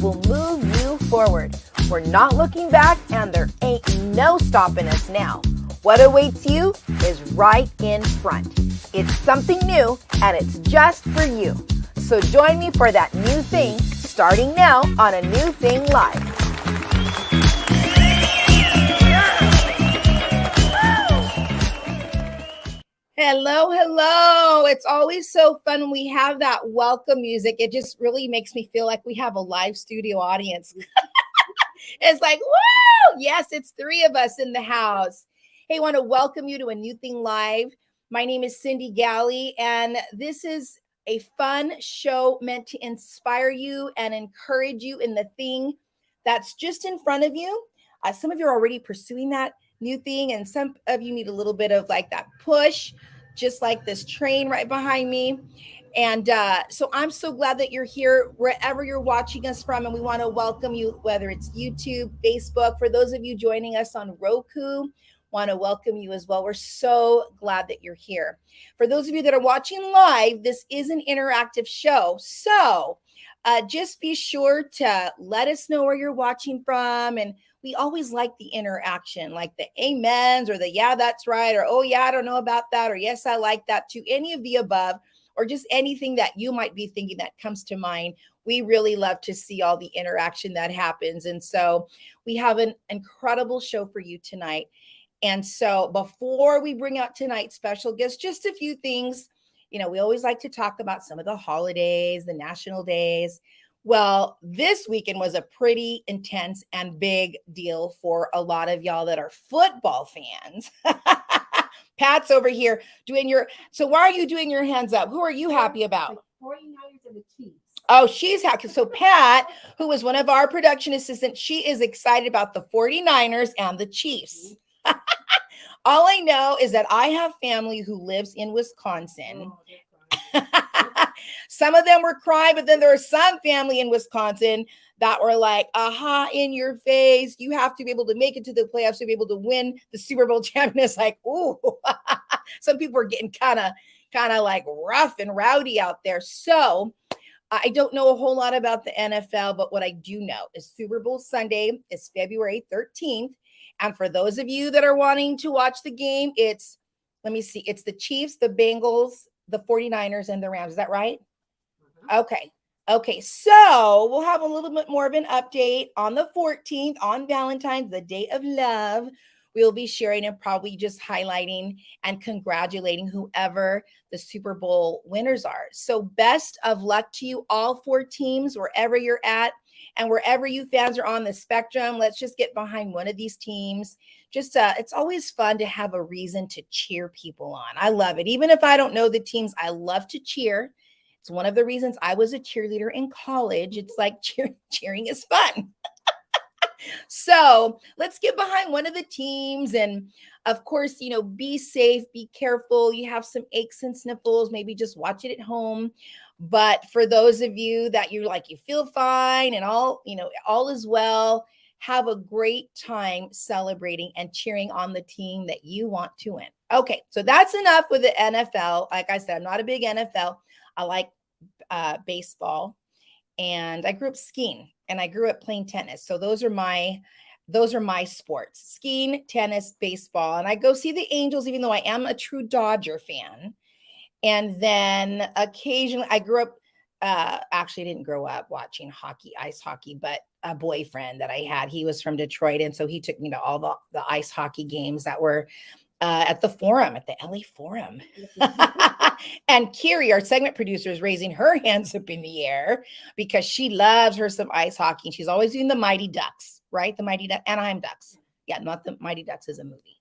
will move you forward. We're not looking back, and there ain't no stopping us now. What awaits you is right in front. It's something new, and it's just for you. So join me for that new thing, starting now on A New Thing Live. Hello, hello. It's always so fun when we have that welcome music. It just really makes me feel like we have a live studio audience. It's like, woo! Yes, it's three of us in the house. Hey, I want to welcome you to A New Thing Live. My name is Cindy Galley, and this is a fun show meant to inspire you and encourage you in the thing that's just in front of you. Some of you are already pursuing that new thing, and some of you need a little bit of like that push, just like this train right behind me. And so I'm so glad that you're here wherever you're watching us from, and we want to welcome you, whether it's YouTube, Facebook. For those of you joining us on Roku, want to welcome you as well. We're so glad that you're here. For those of you that are watching live, this is an interactive show, so just be sure to let us know where you're watching from. And we always like the interaction, like the amens or the yeah, that's right, or oh yeah, I don't know about that, or yes, I like that too. Any of the above, or just anything that you might be thinking that comes to mind. We really love to see all the interaction that happens. And so we have an incredible show for you tonight. And so before we bring out tonight's special guest, just a few things. You know, we always like to talk about some of the holidays, the national days. Well, this weekend was a pretty intense and big deal for a lot of y'all that are football fans. Pat's over here doing so why are you doing your hands up? Who are you happy about? The 49ers and the Chiefs. Oh, she's happy. So Pat, who was one of our production assistants, she is excited about the 49ers and the Chiefs. All I know is that I have family who lives in Wisconsin. Some of them were crying, but then there are some family in Wisconsin that were like, aha, in your face. You have to be able to make it to the playoffs to be able to win the Super Bowl champion. It's like, ooh, some people are getting kind of like rough and rowdy out there. So I don't know a whole lot about the NFL, but what I do know is Super Bowl Sunday is February 13th. And for those of you that are wanting to watch the game, it's the Chiefs, the Bengals, the 49ers, and the Rams. Is that right? Mm-hmm. Okay. So we'll have a little bit more of an update on the 14th, on Valentine's, the day of love. We'll be sharing and probably just highlighting and congratulating whoever the Super Bowl winners are. So best of luck to you, all four teams, wherever you're at. And wherever you fans are on the spectrum, let's just get behind one of these teams. It's always fun to have a reason to cheer people on. I love it. Even if I don't know the teams, I love to cheer. It's one of the reasons I was a cheerleader in college. It's like cheering is fun. So let's get behind one of the teams. And of course, be safe, be careful. You have some aches and sniffles, maybe just watch it at home. But for those of you that you feel fine and all is well, have a great time celebrating and cheering on the team that you want to win. Okay, so that's enough with the NFL. Like I said, I'm not a big NFL. I like baseball, and I grew up skiing, and I grew up playing tennis. So those are my sports: skiing, tennis, baseball. And I go see the Angels, even though I am a true Dodger fan. And then occasionally I grew up, actually didn't grow up watching ice hockey, but a boyfriend that I had, he was from Detroit. And so he took me to all the ice hockey games that were at the Forum, at the LA Forum. And Kiri, our segment producer, is raising her hands up in the air because she loves her some ice hockey. She's always doing the Mighty Ducks, right? The Mighty Anaheim Ducks. Yeah, not the Mighty Ducks is a movie.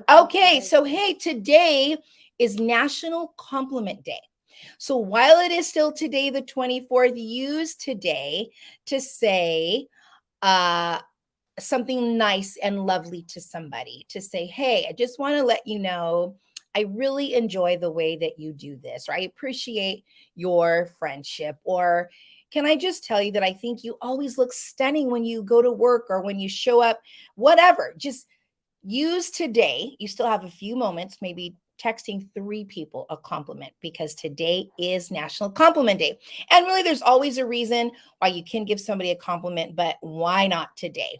Okay, so hey, today is National Compliment Day. So while it is still today, the 24th, use today to say something nice and lovely to somebody, to say, hey, I just want to let you know I really enjoy the way that you do this, or I appreciate your friendship, or can I just tell you that I think you always look stunning when you go to work or when you show up, whatever. Just use today. You still have a few moments, maybe texting 3 people a compliment, because today is National Compliment Day. And really, there's always a reason why you can give somebody a compliment, but why not today?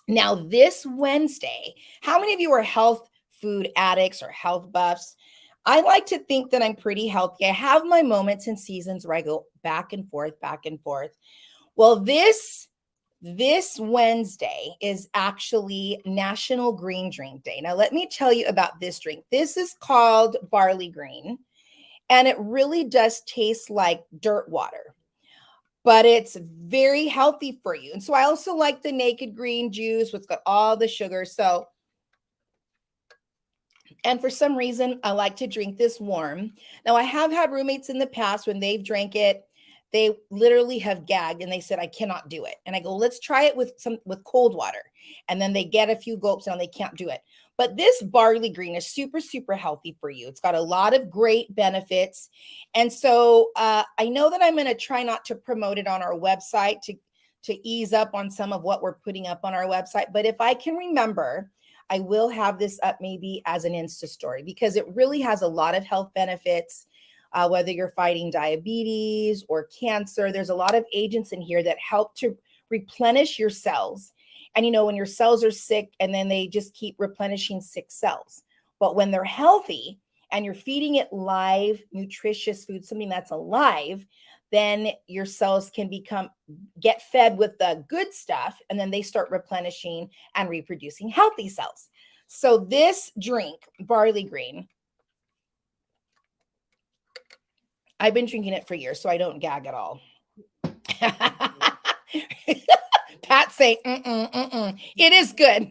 Now, this Wednesday, how many of you are health food addicts or health buffs? I like to think that I'm pretty healthy. I have my moments and seasons where I go back and forth, back and forth. Well, this Wednesday is actually National Green Drink Day. Now, let me tell you about this drink. This is called barley green, and it really does taste like dirt water, but it's very healthy for you. And so I also like the naked green juice, which got all the sugar. So, and for some reason, I like to drink this warm. Now, I have had roommates in the past when they've drank it, they literally have gagged and they said, I cannot do it. And I go, let's try it with cold water. And then they get a few gulps and they can't do it. But this barley green is super, super healthy for you. It's got a lot of great benefits. And so I know that I'm going to try not to promote it on our website to ease up on some of what we're putting up on our website. But if I can remember, I will have this up maybe as an Insta story, because it really has a lot of health benefits. Whether you're fighting diabetes or cancer, there's a lot of agents in here that help to replenish your cells. And, when your cells are sick and then they just keep replenishing sick cells. But when they're healthy and you're feeding it live, nutritious food, something that's alive, then your cells can get fed with the good stuff. And then they start replenishing and reproducing healthy cells. So this drink, barley green, I've been drinking it for years, so I don't gag at all. Pat say, it is good.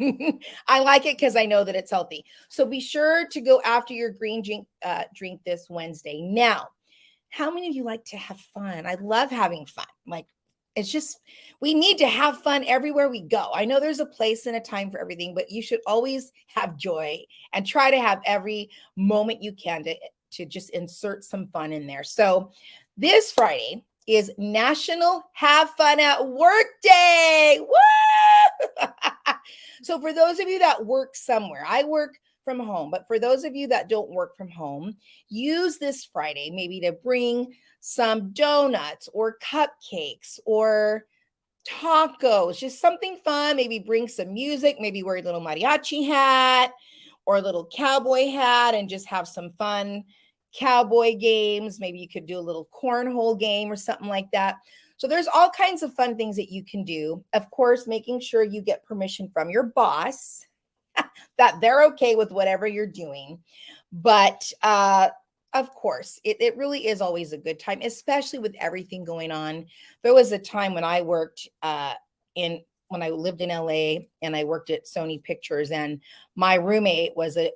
I like it because I know that it's healthy. So be sure to go after your green drink this Wednesday. Now, how many of you like to have fun? I love having fun. Like, it's just, we need to have fun everywhere we go. I know there's a place and a time for everything, but you should always have joy and try to have every moment you can to just insert some fun in there. So this Friday is National Have Fun at Work Day. Woo! So for those of you that work somewhere, I work from home, but for those of you that don't work from home, use this Friday maybe to bring some donuts or cupcakes or tacos, just something fun. Maybe bring some music, maybe wear a little mariachi hat or a little cowboy hat and just have some fun cowboy games. Maybe you could do a little cornhole game or something like that. So there's all kinds of fun things that you can do. Of course, making sure you get permission from your boss that they're okay with whatever you're doing. But of course, it really is always a good time, especially with everything going on. There was a time when I worked when I lived in LA and I worked at Sony Pictures, and my roommate was a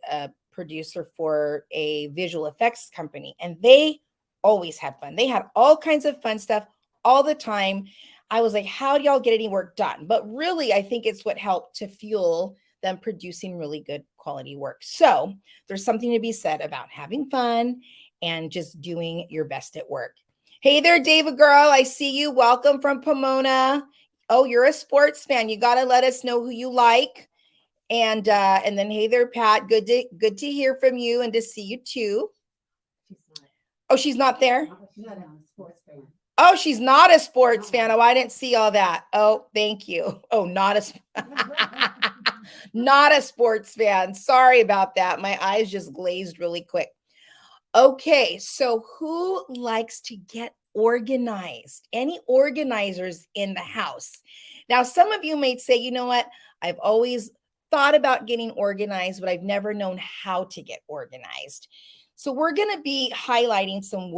producer for a visual effects company, and they always had fun. They had all kinds of fun stuff all the time. I was like, how do y'all get any work done? But really, I think it's what helped to fuel them producing really good quality work. So there's something to be said about having fun and just doing your best at work. Hey there, David girl. I see you. Welcome from Pomona. Oh, you're a sports fan. You got to let us know who you like. And then, hey there, Pat. Good to hear from you and to see you too. Oh, she's not there? She's not a sports fan. Oh, she's not a sports fan. Oh, I didn't see all that. Oh, thank you. Oh, not a sports fan. Sorry about that. My eyes just glazed really quick. Okay, so who likes to get organized? Any organizers in the house? Now, some of you may say, you know what? I've always thought about getting organized, but I've never known how to get organized. So we're going to be highlighting some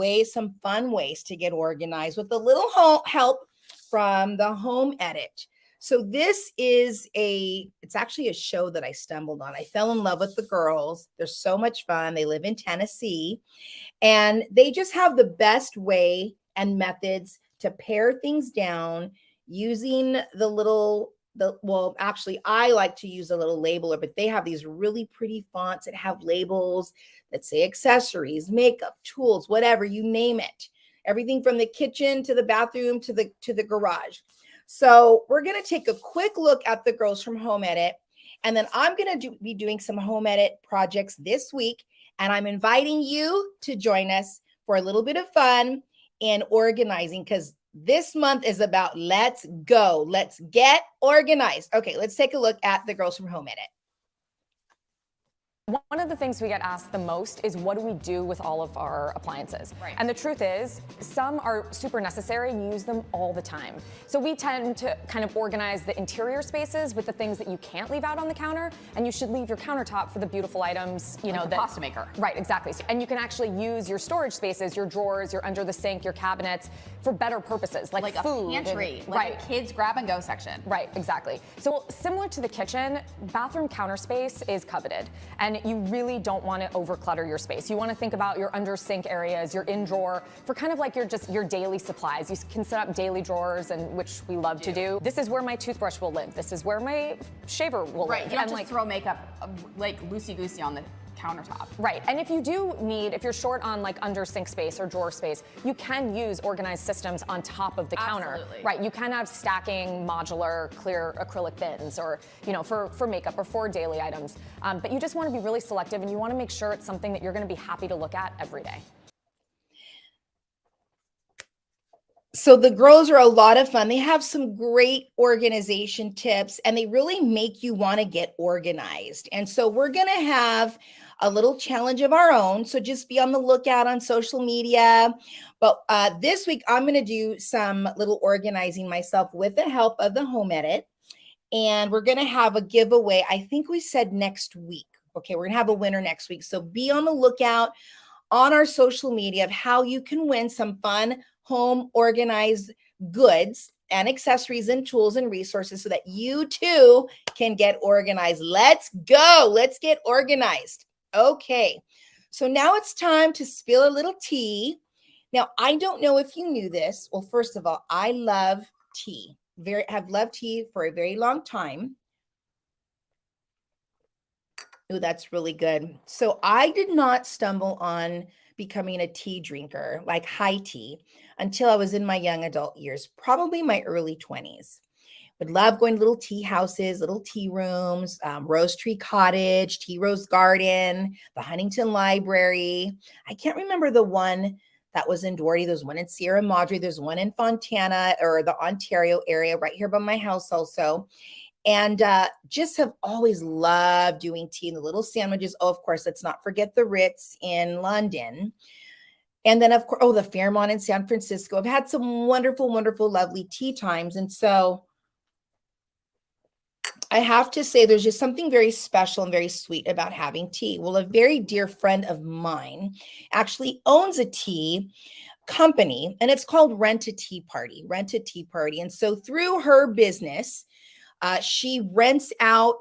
fun ways to get organized with a little help from the Home Edit. So this is it's actually a show that I stumbled on. I fell in love with the girls. They're so much fun. They live in Tennessee, and they just have the best way and methods to pare things down using actually, I like to use a little labeler, but they have these really pretty fonts that have labels that say accessories, makeup, tools, whatever, you name it. Everything from the kitchen to the bathroom to the garage. So we're going to take a quick look at the girls from Home Edit, and then I'm going to be doing some Home Edit projects this week, And I'm inviting you to join us for a little bit of fun and organizing, because this month is about let's go. Let's get organized. Okay, let's take a look at the Girls from Home Edit. One of the things we get asked the most is, what do we do with all of our appliances? Right. And the truth is, some are super necessary and you use them all the time. So we tend to kind of organize the interior spaces with the things that you can't leave out on the counter, and you should leave your countertop for the beautiful items, you like know, the pasta maker. Right, exactly. And you can actually use your storage spaces, your drawers, your under the sink, your cabinets for better purposes, like food. A pantry, and, like a kids grab and go section. Right, exactly. So similar to the kitchen, bathroom counter space is coveted, and you really don't want to overclutter your space. You want to think about your under sink areas, your in drawer, for kind of like your daily supplies. You can set up daily drawers, and which we love to do. This is where my toothbrush will live. This is where my shaver will live. Right, you don't and just throw makeup like loosey-goosey on the countertop. Right, and if you're short on like under sink space or drawer space, you can use organized systems on top of the counter. Absolutely. Right, you can have stacking modular clear acrylic bins, or for makeup or for daily items. But you just want to be really selective, and you want to make sure it's something that you're going to be happy to look at every day. So the girls are a lot of fun. They have some great organization tips, and they really make you want to get organized. And so we're going to have a little challenge of our own. So just be on the lookout on social media. But this week, I'm going to do some little organizing myself with the help of the Home Edit. And we're going to have a giveaway. I think we said next week. Okay, we're going to have a winner next week. So be on the lookout on our social media of how you can win some fun home organized goods and accessories and tools and resources so that you too can get organized. Let's go. Let's get organized. Okay. So now it's time to spill a little tea. Now, I don't know if you knew this. Well, first of all, I love tea. Have loved tea for a very long time. Oh, that's really good. So I did not stumble on becoming a tea drinker, like high tea, until I was in my young adult years, probably my early 20s. Would love going to little tea houses, little tea rooms, Rose Tree Cottage, Tea Rose Garden, the Huntington Library. I can't remember the one that was in Doherty. There's one in Sierra Madre. There's one in Fontana, or the Ontario area right here by my house also. And just have always loved doing tea and the little sandwiches. Oh, of course, let's not forget the Ritz in London. And then, of course, the Fairmont in San Francisco. I've had some wonderful, wonderful, lovely tea times. And so I have to say there's just something very special and very sweet about having tea. Well, a very dear friend of mine actually owns a tea company, and it's called Rent a Tea Party. And so through her business, she rents out,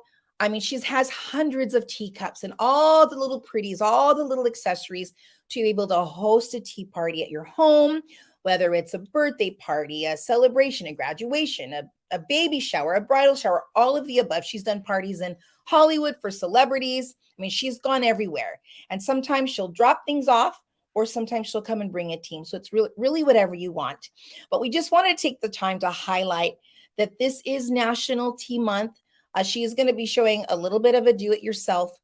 she has hundreds of teacups and all the little pretties, all the little accessories to be able to host a tea party at your home, whether it's a birthday party, a celebration, a graduation, a baby shower, a bridal shower, all of the above. She's done parties in Hollywood for celebrities. She's gone everywhere. And sometimes she'll drop things off, or sometimes she'll come and bring a team. So it's really whatever you want. But we just want to take the time to highlight that this is National Tea Month. She is going to be showing a little bit of a do-it-yourself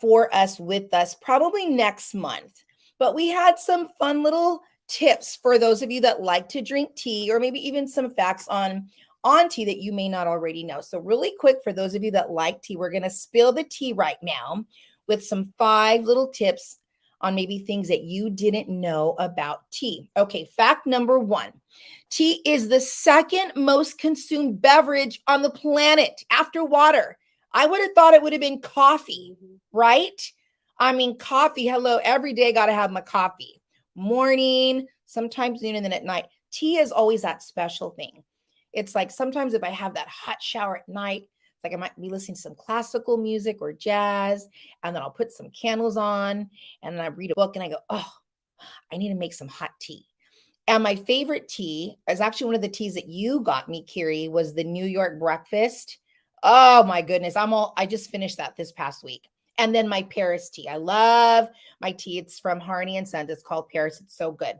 for us, with us, probably next month. But we had some fun little tips for those of you that like to drink tea, or maybe even some facts on tea that you may not already know. So really quick, for those of you that like tea, we're going to spill the tea right now with some 5 little tips on maybe things that you didn't know about tea. Okay, fact number 1. Tea is the second most consumed beverage on the planet after water. I would have thought it would have been coffee, right? Coffee, hello, every day got to have my coffee. Morning, sometimes noon, and then at night. Tea is always that special thing. It's like sometimes if I have that hot shower at night, like I might be listening to some classical music or jazz, and then I'll put some candles on, and then I read a book and I go, oh, I need to make some hot tea. And my favorite tea is actually one of the teas that you got me, Kiri, was the New York Breakfast. Oh my goodness. I just finished that this past week. And then my Paris tea. I love my tea. It's from Harney and Sons. It's called Paris. It's so good.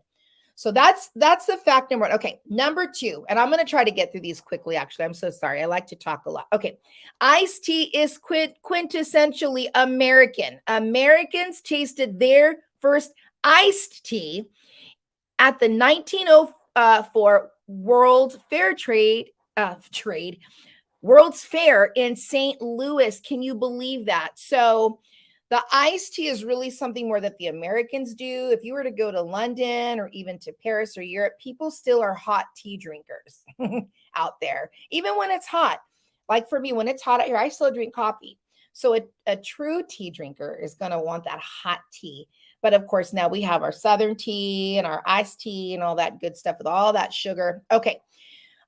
So that's the fact number 1. Okay, number 2, and I'm going to try to get through these quickly. Actually, I'm so sorry. I like to talk a lot. Okay, iced tea is quintessentially American. Americans tasted their first iced tea at the 1904 World's Fair in St. Louis. Can you believe that? So the iced tea is really something more that the Americans do. If you were to go to London or even to Paris or Europe, people still are hot tea drinkers out there, even when it's hot. Like for me, when it's hot out here, I still drink coffee. So a true tea drinker is going to want that hot tea. But of course, now we have our Southern tea and our iced tea and all that good stuff with all that sugar. Okay.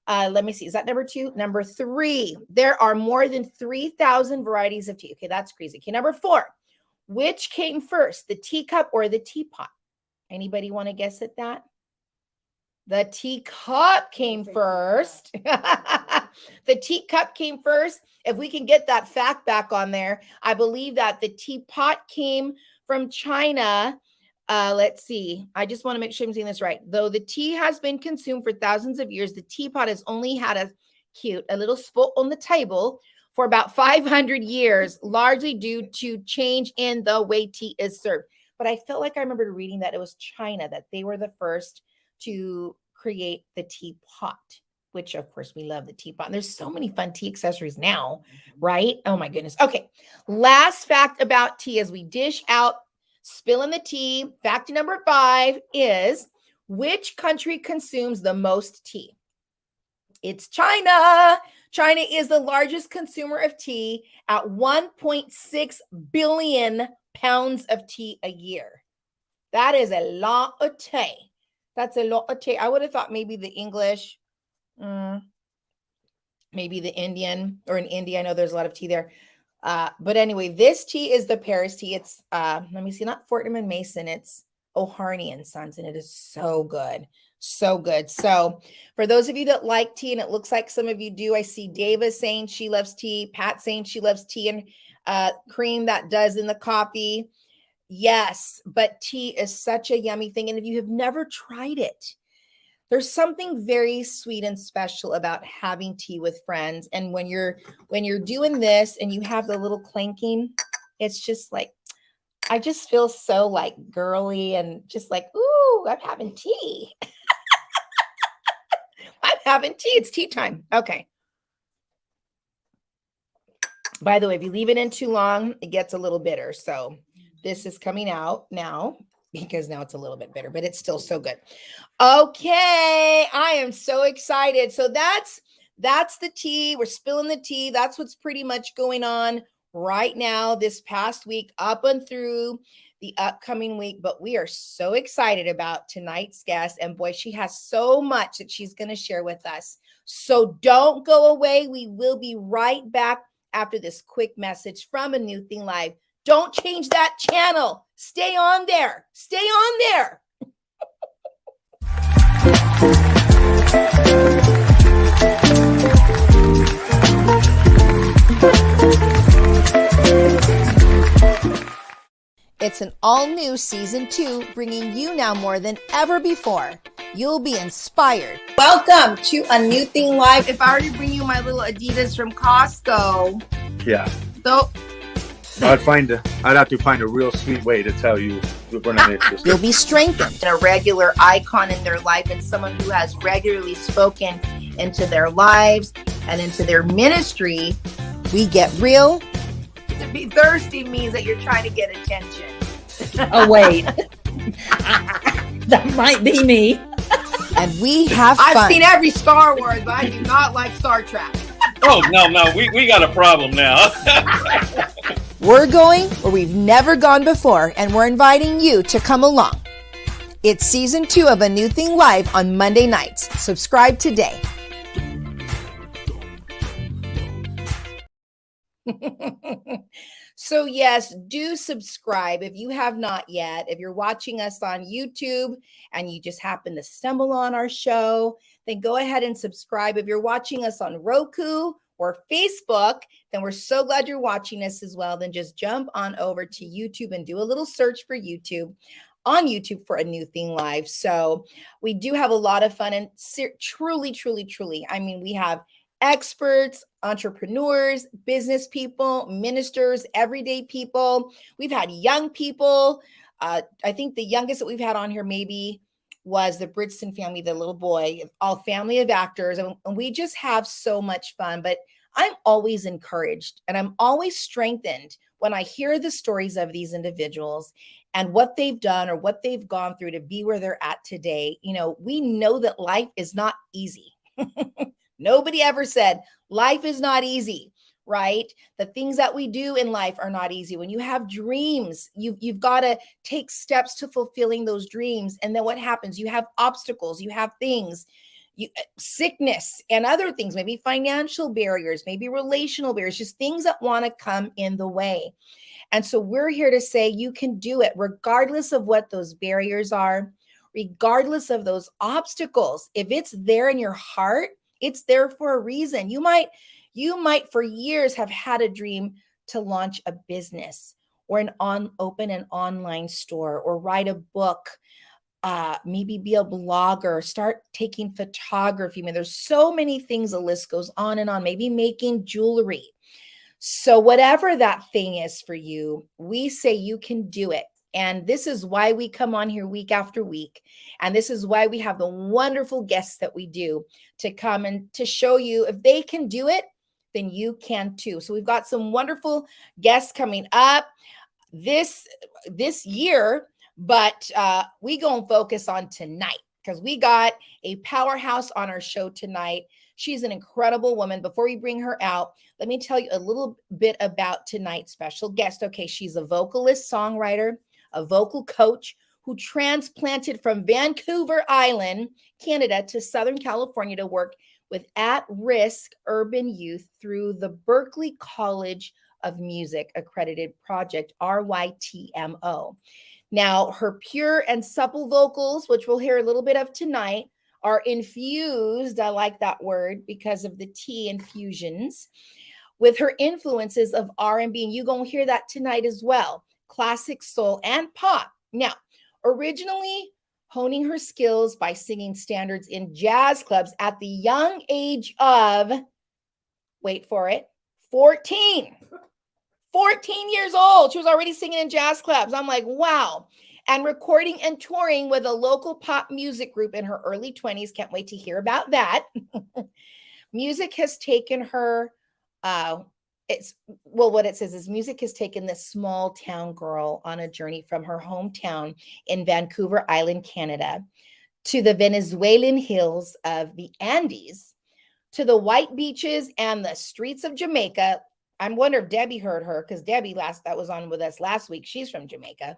Let me see. Is that number 2? Number 3, there are more than 3,000 varieties of tea. Okay, that's crazy. Okay, number 4, which came first, the teacup or the teapot? Anybody want to guess at that? The teacup came first. The teacup came first. If we can get that fact back on there, I believe that the teapot came from China. Let's see. I just want to make sure I'm saying this right. Though the tea has been consumed for thousands of years, the teapot has only had a little spot on the table for about 500 years, largely due to change in the way tea is served. But I felt like I remembered reading that it was China, that they were the first to create the teapot, which of course we love the teapot. And there's so many fun tea accessories now, right? Oh my goodness. Okay. Last fact about tea as we dish out spilling the tea. Fact number 5 is, which country consumes the most tea? It's China. China is the largest consumer of tea at 1.6 billion pounds of tea a year. That is a lot of tea. That's a lot of tea. I would have thought maybe the English, maybe the Indian, or in India, I know there's a lot of tea there. But anyway, this tea is the Paris tea. It's, let me see, not Fortnum and Mason. It's O'Harney and Sons, and it is so good. So good. So for those of you that like tea, and it looks like some of you do, I see Dava saying she loves tea, Pat saying she loves tea and cream that does in the coffee. Yes, but tea is such a yummy thing. And if you have never tried it, there's something very sweet and special about having tea with friends. And when you're doing this and you have the little clanking, it's just like, I just feel so like girly and just like, ooh, I'm having tea. I'm having tea. It's tea time. Okay. By the way, if you leave it in too long, it gets a little bitter. So this is coming out now because now it's a little bit bitter, but it's still so good. Okay. I am so excited. So that's the tea. We're spilling the tea. That's what's pretty much going on right now this past week up and through the upcoming week. But we are so excited about tonight's guest. And boy, she has so much that she's going to share with us. So don't go away. We will be right back after this quick message from A New Thing Live. Don't change that channel. Stay on there. Stay on there. It's an all-new season 2, bringing you now more than ever before. You'll be inspired. Welcome to A New Thing Live. If I were to bring you my little Adidas from Costco, yeah, so I'd have to find a real sweet way to tell you we're going to make this. You'll be strengthened. And a regular icon in their life and someone who has regularly spoken into their lives and into their ministry. We get real. To be thirsty means that you're trying to get attention. Oh, wait. That might be me. And we have fun. I've seen every Star Wars, but I do not like Star Trek. Oh, no, we got a problem now. We're going where we've never gone before, and we're inviting you to come along. It's season 2 of A New Thing Live on Monday nights. Subscribe today. So yes, do subscribe if you have not yet. If you're watching us on YouTube and you just happen to stumble on our show, then go ahead and subscribe. If you're watching us on Roku or Facebook, then we're so glad you're watching us as well. Then just jump on over to YouTube and do a little search for YouTube. on YouTube for A New Thing Live. So we do have a lot of fun, and truly, I mean, we have experts, entrepreneurs, business people, ministers, everyday people. We've had young people. I think the youngest that we've had on here maybe was the Bridgeton family, the little boy, all family of actors. And we just have so much fun. But I'm always encouraged and I'm always strengthened when I hear the stories of these individuals and what they've done or what they've gone through to be where they're at today. You know, we know that life is not easy. Nobody ever said life is not easy, right? The things that we do in life are not easy. When you have dreams, you've got to take steps to fulfilling those dreams. And then what happens? You have obstacles, you have things, sickness and other things, maybe financial barriers, maybe relational barriers, just things that want to come in the way. And so we're here to say you can do it regardless of what those barriers are, regardless of those obstacles. If it's there in your heart, it's there for a reason. You might for years have had a dream to launch a business or open an online store or write a book, maybe be a blogger, start taking photography. I mean, there's so many things, the list goes on and on, maybe making jewelry. So whatever that thing is for you, we say you can do it. And this is why we come on here week after week. And this is why we have the wonderful guests that we do to come and to show you if they can do it, then you can too. So we've got some wonderful guests coming up this year, but we gonna focus on tonight because we got a powerhouse on our show tonight. She's an incredible woman. Before we bring her out, let me tell you a little bit about tonight's special guest. Okay, she's a vocalist, songwriter, a vocal coach who transplanted from Vancouver Island, Canada to Southern California to work with at-risk urban youth through the Berklee College of Music accredited project, RYTMO. Now, her pure and supple vocals, which we'll hear a little bit of tonight, are infused, I like that word because of the T infusions, with her influences of R&B, and you're going to hear that tonight as well, classic soul and pop. Now, originally honing her skills by singing standards in jazz clubs at the young age of, wait for it, 14. 14 years old. She was already singing in jazz clubs. I'm like, wow. And recording and touring with a local pop music group in her early 20s. Can't wait to hear about that. Music has taken her, what it says is music has taken this small town girl on a journey from her hometown in Vancouver Island, Canada, to the Venezuelan hills of the Andes, to the white beaches and the streets of Jamaica. I wonder if Debbie heard her, because Debbie that was on with us last week. She's from Jamaica.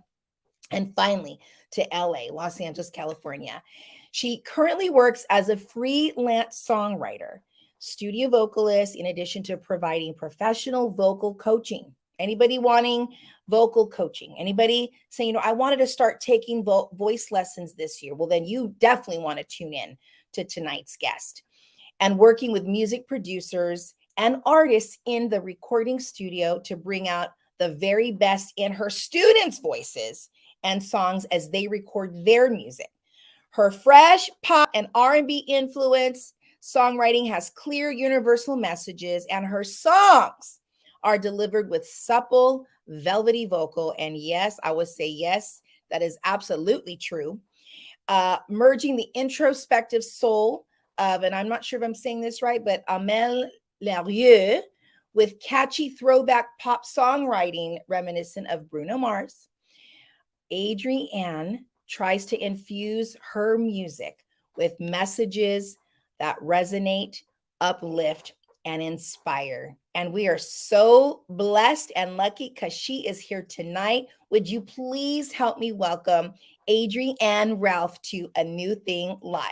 And finally to LA, Los Angeles, California. She currently works as a freelance songwriter, studio vocalist, in addition to providing professional vocal coaching. Anybody wanting vocal coaching? Anybody saying, I wanted to start taking voice lessons this year? Well, then you definitely want to tune in to tonight's guest. And working with music producers and artists in the recording studio to bring out the very best in her students' voices and songs as they record their music. Her fresh pop and R&B influence songwriting has clear universal messages, and her songs are delivered with supple, velvety vocal. And yes, I would say yes, that is absolutely true. Merging the introspective soul of, and I'm not sure if I'm saying this right, but Amel Larieux with catchy throwback pop songwriting reminiscent of Bruno Mars. Adrianne tries to infuse her music with messages that resonate, uplift, and inspire. And we are so blessed and lucky because she is here tonight. Would you please help me welcome Adrianne Ralph to A New Thing Live?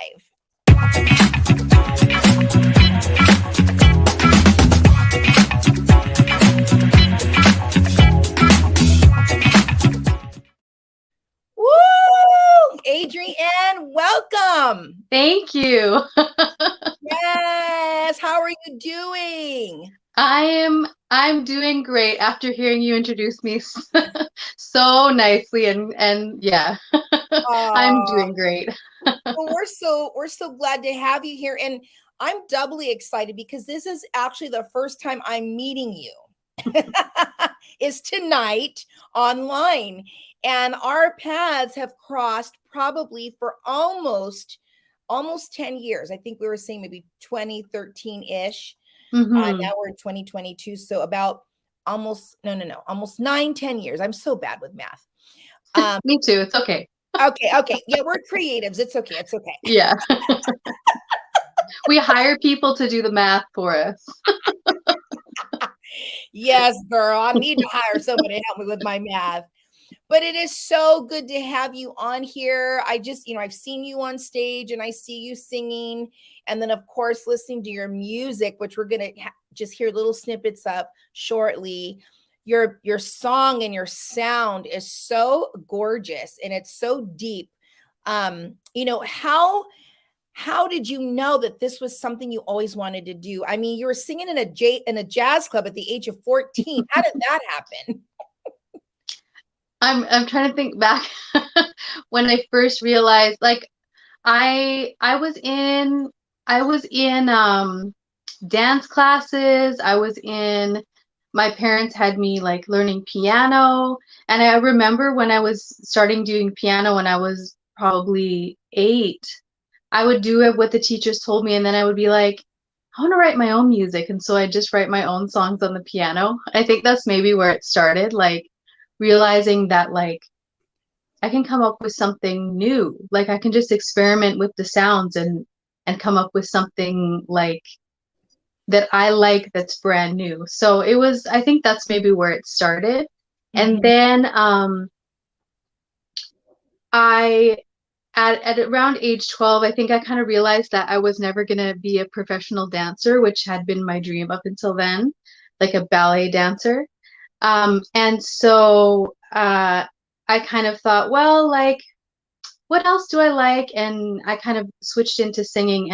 Woo! Adrianne, welcome. Thank you. Yes. How are you doing? I'm I'm doing great after hearing you introduce me so nicely and yeah. I'm Aw, doing great. well, we're so glad to have you here, and I'm doubly excited because this is actually the first time I'm meeting you. Is tonight online, and our paths have crossed probably for almost 10 years. I think we were saying maybe 2013-ish. Hmm. Now we're in 2022, so about almost no, almost 9-10 years. I'm so bad with math. Me too. It's okay. Okay, yeah, we're creatives. It's okay. Yeah. We hire people to do the math for us. Yes, girl, I need to hire somebody to help me with my math. But it is so good to have you on here. I just, I've seen you on stage and I see you singing. And then, of course, listening to your music, which we're going to just hear little snippets of shortly. Your song and your sound is so gorgeous and it's so deep. How did you know that this was something you always wanted to do? I mean, you were singing in a jazz club at the age of 14. How did that happen? I'm trying to think back when I first realized, like, I was in dance classes. My parents had me like learning piano, and I remember when I was starting doing piano when I was probably 8, I would do it what the teachers told me, and then I would be like, I want to write my own music, and so I just write my own songs on the piano. I think that's maybe where it started, like realizing that like I can come up with something new. Like I can just experiment with the sounds and come up with something like that I like that's brand new. So I think that's maybe where it started. And Mhm. then I at around age 12, I think I kind of realized that I was never going to be a professional dancer, which had been my dream up until then, like a ballet dancer. And so I kind of thought, well, like, what else do I like? And I kind of switched into singing.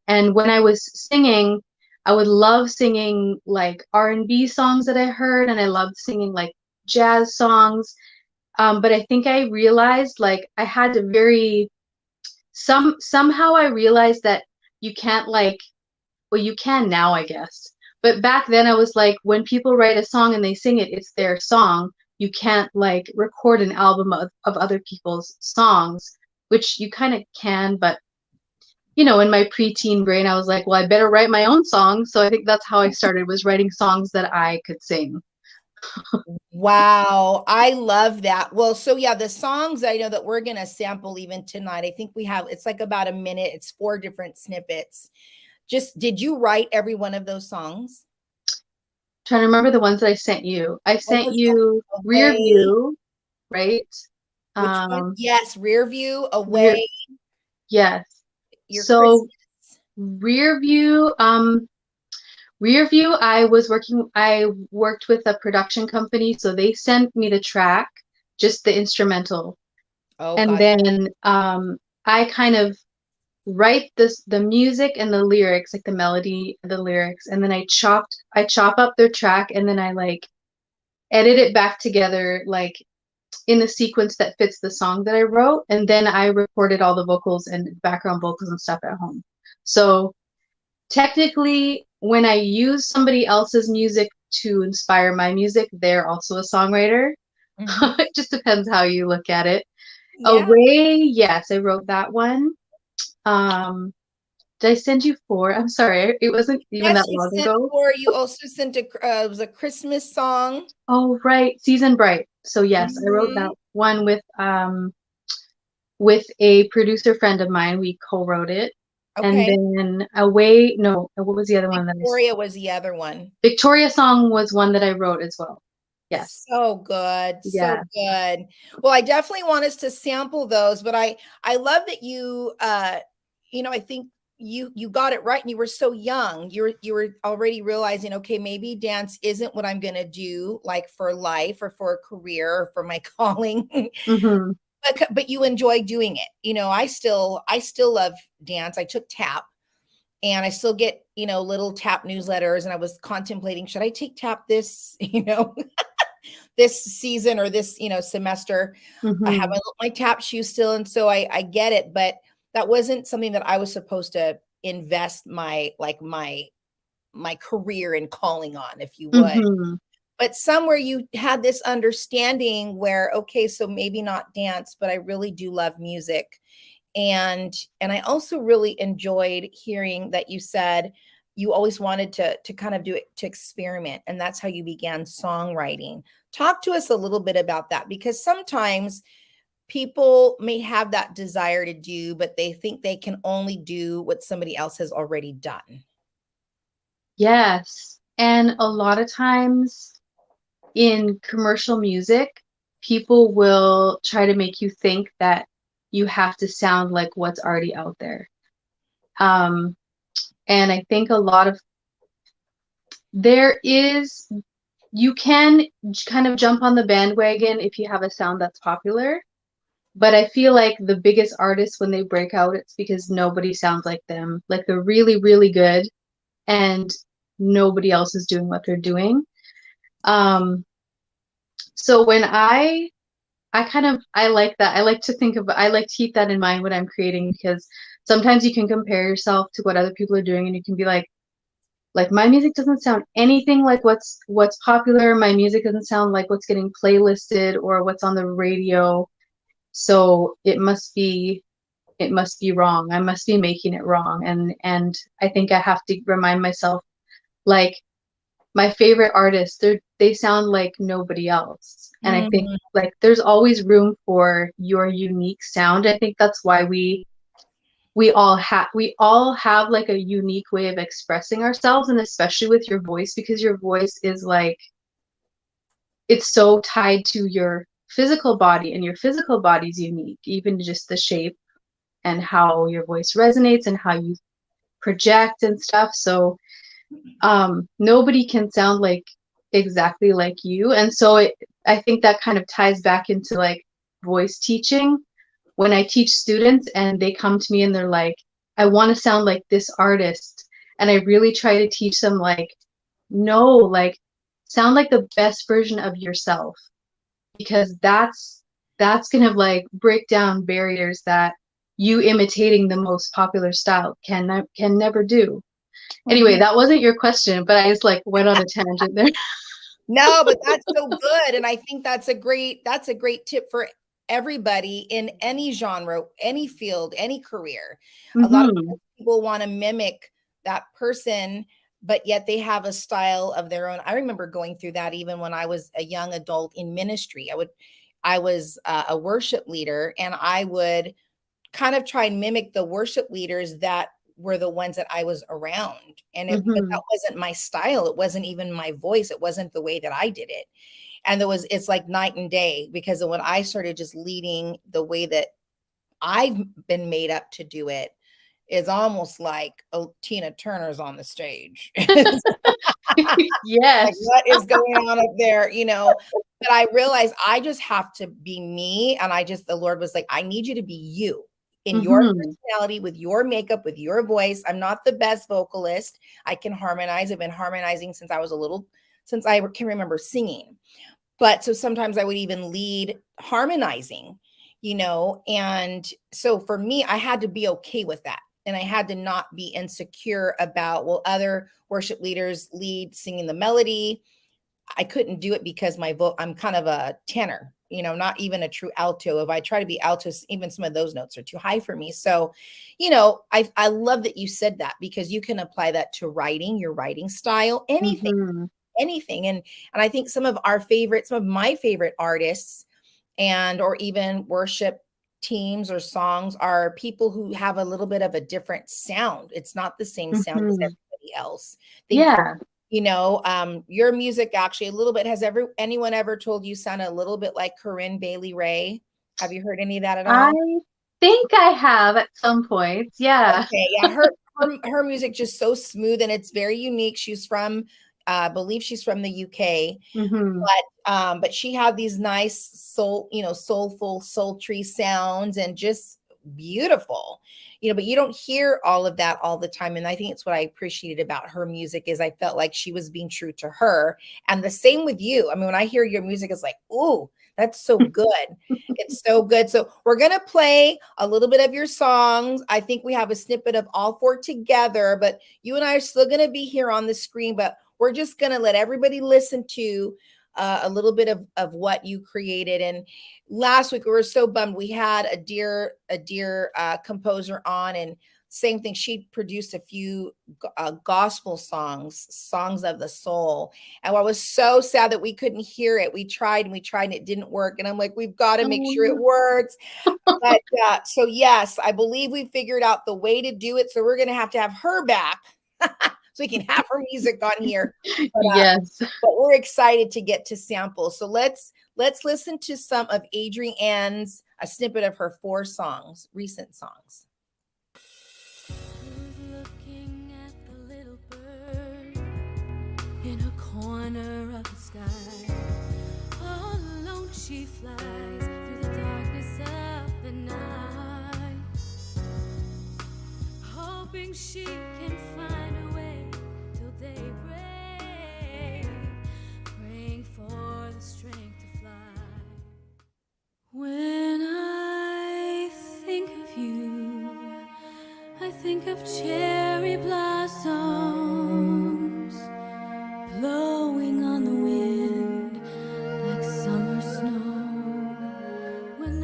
And when I was singing, I would love singing like R&B songs that I heard, and I loved singing like jazz songs. But I think I realized like I had to somehow I realized that you can't like, well, you can now, I guess. But back then I was like, when people write a song and they sing it, it's their song. You can't like record an album of other people's songs, which you kind of can, but in my preteen brain, I was like, well, I better write my own song. So I think that's how I started, was writing songs that I could sing. Wow, I love that. Well, so yeah, the songs I know that we're going to sample even tonight, I think it's like about a minute. It's 4 different snippets. Just, did you write every one of those songs? Trying to remember the ones that I sent you. I What sent was you the Rear Away? View, right? Which one? Um, Yes, Rear View, Rear, Away, yes. Your So Christmas. Rear View, I worked with a production company, so they sent me the track, just the instrumental. Oh, And God. then I kind of write the music and the lyrics, like the melody, the lyrics, and then I chop up their track, and then I like edit it back together like in the sequence that fits the song that I wrote, and then I recorded all the vocals and background vocals and stuff at home. So technically, when I use somebody else's music to inspire my music, they're also a songwriter. Mhm. It just depends how you look at it. Yeah. Away, yes, I wrote that one. Um, did I send you 4? I'm sorry, it wasn't even Yes, that long ago. you also sent it was a Christmas song. Oh, right, Season Bright. So yes, I wrote Mhm. that one with a producer friend of mine. We co-wrote it. And Okay. then Away, no, what was the other one that Victoria was the other one. Victoria Song was one that I wrote as well. Yes. So good. So Yeah. good. Well, I definitely want us to sample those, but I love that you I think you got it right and you were so young. You were already realizing, okay, maybe dance isn't what I'm going to do like for life or for a career or for my calling. Hmm. But you enjoy doing it. I still love dance. I took tap. And I still get, little tap newsletters, and I was contemplating, should I take tap this, this season or this, semester. I have my tap shoes still. And so I get it, but that wasn't something that I was supposed to invest my career in calling on, if you would. But somewhere you had this understanding where, okay, so maybe not dance, but I really do love music. And I also really enjoyed hearing that you said you always wanted to kind of do it, to experiment. And that's how you began songwriting. Talk to us a little bit about that, because sometimes people may have that desire to do, but they think they can only do what somebody else has already done. Yes. And a lot of times in commercial music, people will try to make you think that you have to sound like what's already out there. And I think you can kind of jump on the bandwagon if you have a sound that's popular. But I feel like the biggest artists, when they break out, it's because nobody sounds like them. Like, they're really, really good and nobody else is doing what they're doing. So when I like that. I like to keep that in mind when I'm creating, because sometimes you can compare yourself to what other people are doing, and you can be like my music doesn't sound anything like what's popular. My music doesn't sound like what's getting playlisted or what's on the radio. So it must be wrong. I must be making it wrong. And I think I have to remind myself, like, my favorite artists, they sound like nobody else. And I think, like, there's always room for your unique sound. I think that's why we all have like a unique way of expressing ourselves, and especially with your voice, because your voice is like, it's so tied to your physical body, and your physical body is unique, even just the shape and how your voice resonates and how you project and stuff. So nobody can sound like exactly like you. And so I think that kind of ties back into like voice teaching. When I teach students and they come to me and they're like, I want to sound like this artist, and I really try to teach them, like, no, like, sound like the best version of yourself, because that's gonna like break down barriers that you imitating the most popular style can never do. Anyway, that wasn't your question, but I just like went on a tangent there. No, but that's so good. And I think that's a great tip for everybody in any genre, any field, any career. A lot of people want to mimic that person, but yet they have a style of their own. I remember going through that even when I was a young adult in ministry. I was a worship leader, and I would kind of try and mimic the worship leaders that were the ones that I was around. And but that wasn't my style. It wasn't even my voice. It wasn't the way that I did it. And it's like night and day, because when I started just leading the way that I've been made up to do it, is almost like, oh, Tina Turner's on the stage. Yes. Like, what is going on up there? But I realized I just have to be me. And the Lord was like, I need you to be you. In your personality, with your makeup, with your voice. I'm not the best vocalist. I can harmonize. I've been harmonizing since I can remember singing. But so sometimes I would even lead harmonizing, and so for me, I had to be okay with that. And I had to not be insecure about, well, other worship leaders lead singing the melody. I couldn't do it because I'm kind of a tenor, not even a true alto. If I try to be alto, even some of those notes are too high for me. So, I love that you said that, because you can apply that to writing, your writing style, anything. And I think some of my favorite artists or even worship teams or songs are people who have a little bit of a different sound. It's not the same sound as everybody else. Your music actually a little bit, anyone ever told you sound a little bit like Corinne Bailey Rae? Have you heard any of that at all? I think I have at some point. Yeah. Okay. Yeah. Her music just so smooth, and it's very unique. She's from, I believe she's from the UK, but she had these nice soulful, sultry sounds, and just beautiful, but you don't hear all of that all the time. And I think it's what I appreciated about her music is I felt like she was being true to her. And the same with you. I mean, when I hear your music, it's like, ooh, that's so good. It's so good. So we're going to play a little bit of your songs. I think we have a snippet of all 4 together, but you and I are still going to be here on the screen, but we're just going to let everybody listen to a little bit of what you created. And last week we were so bummed. We had a dear composer on, and same thing. She produced a few gospel songs of the soul. And I was so sad that we couldn't hear it. We tried and it didn't work. And I'm like, we've got to make sure it works. But so yes, I believe we figured out the way to do it. So we're going to have her back. So we can have her music on here. But, Yes. But we're excited to get to samples. So let's listen to some of Adrianne's, a snippet of her 4 songs, recent songs. Looking at the little bird in a corner of the sky. All alone she flies through the darkness of the night, hoping she can find a way till daybreak, praying for the strength to fly. When I think of you, I think of cherry blossoms blowing on the wind like summer snow. When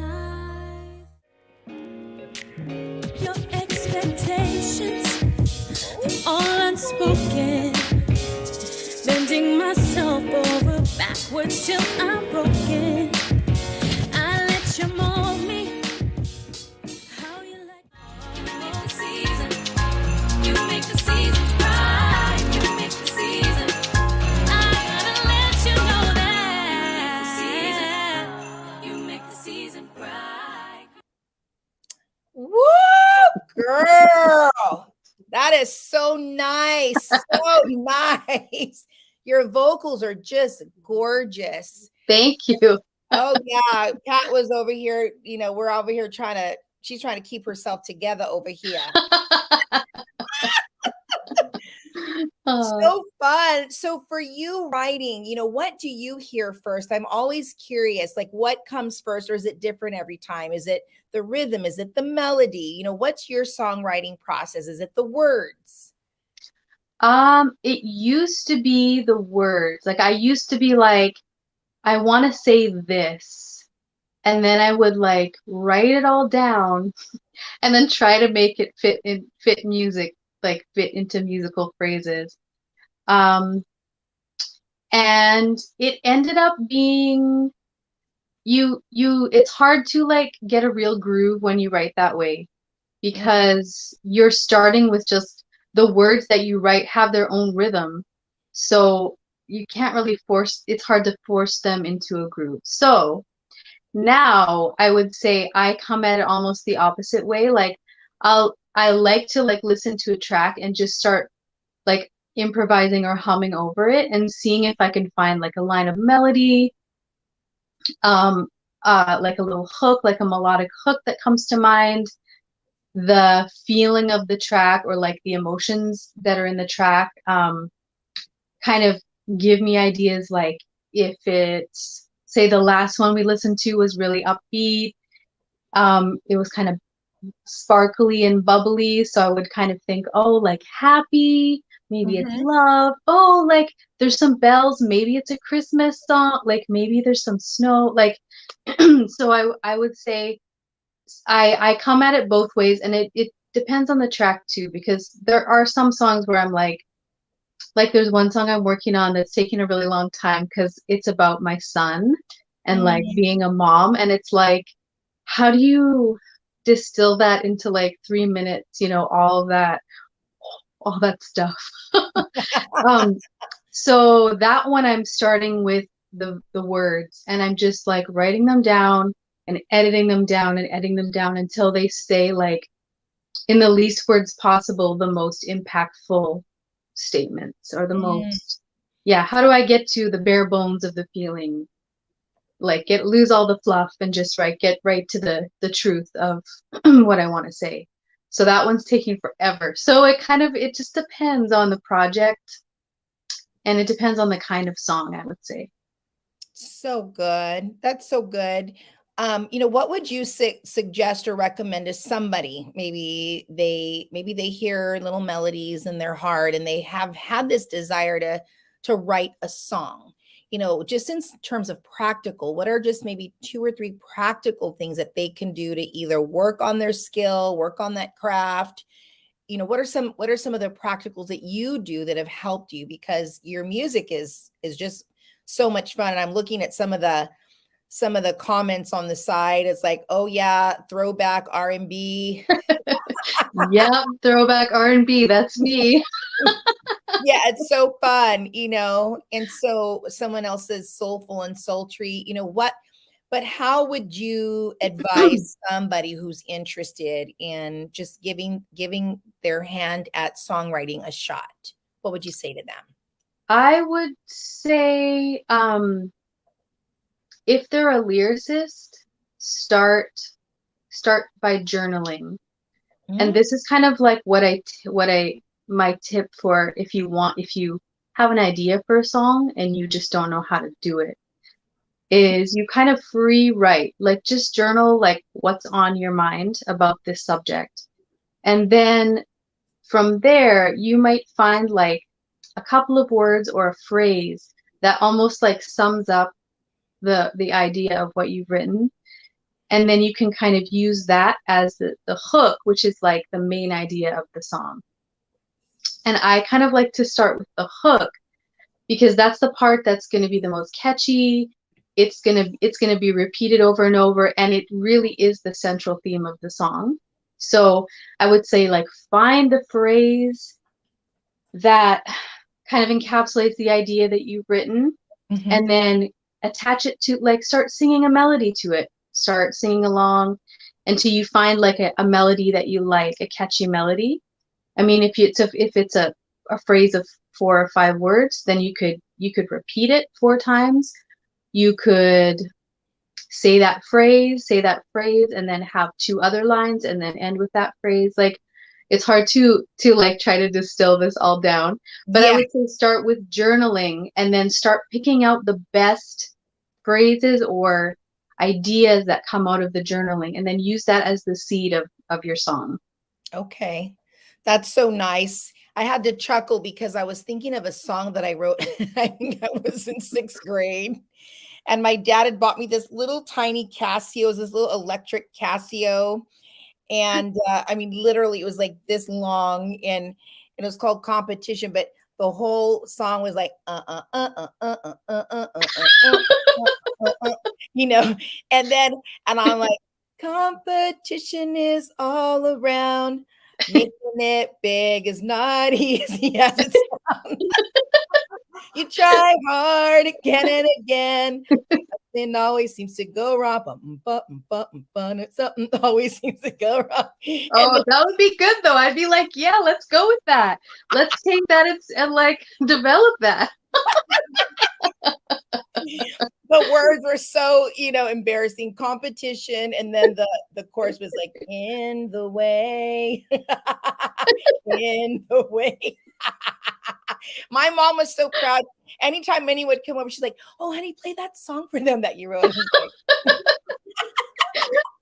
your expectations, they're all unspoken, bending myself over backwards till I'm broken. I let you mold me how you like. You make the season, you make the season bright. You make the season, I gotta let you know that. You make the season bright. Woo, girl. That is so nice. So nice. Your vocals are just gorgeous. Thank you. Oh yeah. Kat was over here, we're over here she's trying to keep herself together over here. So fun. So for you writing, what do you hear first? I'm always curious, like what comes first, or is it different every time? Is it the rhythm? Is it the melody? What's your songwriting process? Is it the words? It used to be the words. Like I used to be like, I want to say this, and then I would like write it all down and then try to make it fit music, like fit into musical phrases. And it ended up being it's hard to like get a real groove when you write that way, because you're starting with just the words that you write have their own rhythm. So you can't really it's hard to force them into a groove. So now I would say I come at it almost the opposite way. Like I like to like listen to a track and just start like improvising or humming over it and seeing if I can find like a line of melody, like a little hook, like a melodic hook that comes to mind, the feeling of the track or like the emotions that are in the track, kind of give me ideas. Like if it's, say the last one we listened to was really upbeat, it was kind of sparkly and bubbly, so I would kind of think, oh, like happy, maybe it's love, oh, like there's some bells, maybe it's a Christmas song, like maybe there's some snow, like so I would say I come at it both ways, and it depends on the track too, because there are some songs where I'm like there's one song I'm working on that's taking a really long time because it's about my son and like being a mom, and it's like, how do you distill that into like 3 minutes, all that stuff. So that one I'm starting with the words, and I'm just like writing them down and editing them down and editing them down until they stay like in the least words possible, the most impactful statements, or the most, how do I get to the bare bones of the feeling? like lose all the fluff and just get right to the truth of what I want to say. So that one's taking forever. So it just depends on the project, and it depends on the kind of song, I would say. So good. That's so good. What would you suggest or recommend to somebody? Maybe they hear little melodies in their heart and they have had this desire to write a song. Just in terms of practical, what are just maybe 2 or 3 practical things that they can do to either work on their skill, work on that craft? What are some of the practicals that you do that have helped you? Because your music is just so much fun. And I'm looking at some of the comments on the side. It's like, oh yeah, throwback R&B. Yeah, throwback R&B. That's me. Yeah, it's so fun, and so someone else says soulful and sultry, but how would you advise somebody who's interested in just giving their hand at songwriting a shot? What would you say to them? I would say, if they're a lyricist, start by journaling. And this is kind of like my tip for if you have an idea for a song and you just don't know how to do it, is you kind of free write, like just journal like what's on your mind about this subject. And then from there, you might find like a couple of words or a phrase that almost like sums up the idea of what you've written. And then you can kind of use that as the hook, which is like the main idea of the song. And I kind of like to start with the hook because that's the part that's going to be the most catchy. It's going to be repeated over and over, and it really is the central theme of the song. So I would say like find the phrase that kind of encapsulates the idea that you've written, and then attach it to, like, start singing a melody to it. Start singing along until you find like a melody that you like, a catchy melody. I mean, if it's a phrase of 4 or 5 words, then you could repeat it 4 times. You could say that phrase, and then have 2 other lines, and then end with that phrase. Like, it's hard to like try to distill this all down, but yeah. I would say start with journaling, and then start picking out the best phrases or ideas that come out of the journaling, and then use that as the seed of your song. Okay. That's so nice. I had to chuckle because I was thinking of a song that I wrote. I think I was in 6th grade. And my dad had bought me this little tiny Casio, this little electric Casio. And I mean, literally, it was like this long, and it was called Competition. But the whole song was like, and I'm like, competition is all around. Making it big is not easy as it sounds. You try hard again and again. Something always seems to go wrong. Something always seems to go wrong. Oh, that would be good though. I'd be like, yeah, let's go with that. Let's take that and like develop that. The words were so, embarrassing. Competition, and then the chorus was like, in the way, in the way. My mom was so proud. Anytime Minnie would come over, she's like, "Oh, honey, play that song for them that you wrote."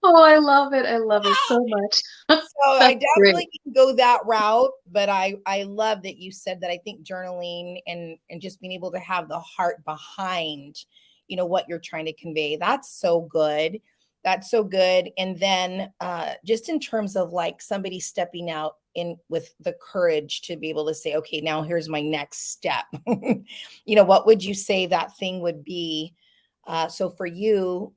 Oh, I love it. I love it so much. So I definitely can go that route, but I love that you said that. I think journaling and just being able to have the heart behind, what you're trying to convey. That's so good. That's so good. And then just in terms of like somebody stepping out in with the courage to be able to say, okay, now here's my next step. What would you say that thing would be? So for you,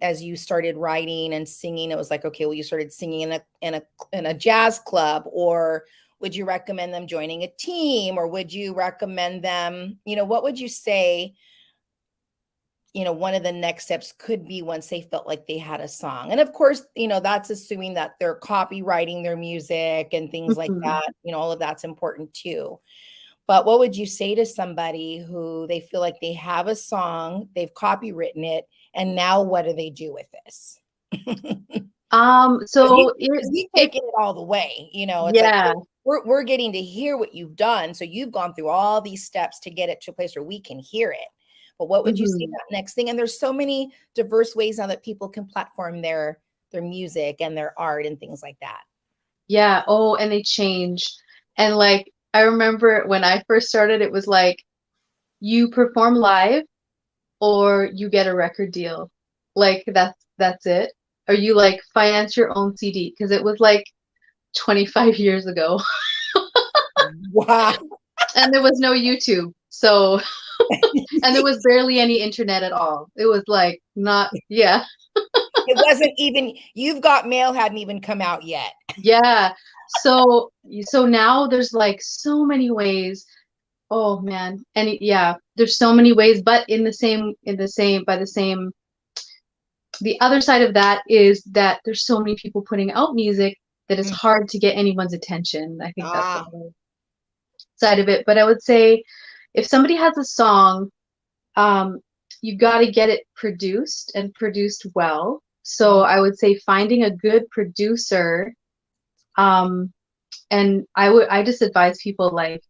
as you started writing and singing, it was like, okay, well, you started singing in a jazz club, or would you recommend them joining a team, or would you recommend them, what would you say, one of the next steps could be once they felt like they had a song? And of course, that's assuming that they're copywriting their music and things like that, all of that's important too. But what would you say to somebody who they feel like they have a song, they've copywritten it, And now what do they do with this? So you've taken it all the way, you know, it's yeah. like we're getting to hear what you've done. So you've gone through all these steps to get it to a place where we can hear it. But what would you say that next thing? And there's so many diverse ways now that people can platform their music and their art and things like that. Yeah. Oh, and they change. And like, I remember when I first started, it was like, you perform live or you get a record deal. Like that's it. Or you like finance your own CD. Because it was like 25 years ago. Wow. And there was no YouTube. So, and there was barely any internet at all. It was like not, yeah. It wasn't even, You've Got Mail hadn't even come out yet. Yeah. So now there's like so many ways. Oh man. And yeah, there's so many ways, but the other side of that is that there's so many people putting out music that it's hard to get anyone's attention. I think that's the other side of it. But I would say if somebody has a song, you got to get it produced and produced well. So I would say finding a good producer, and I just advise people like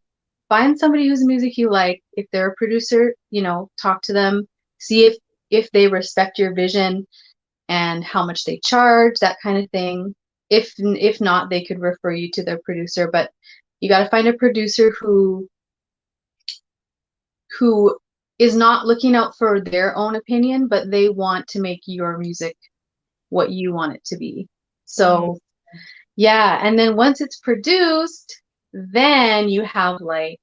find somebody whose music you like. If they're a producer, you know, talk to them, see if they respect your vision and how much they charge, that kind of thing. If not, they could refer you to their producer. But you got to find a producer who is not looking out for their own opinion, but they want to make your music what you want it to be. So yeah, and then once it's produced, then you have like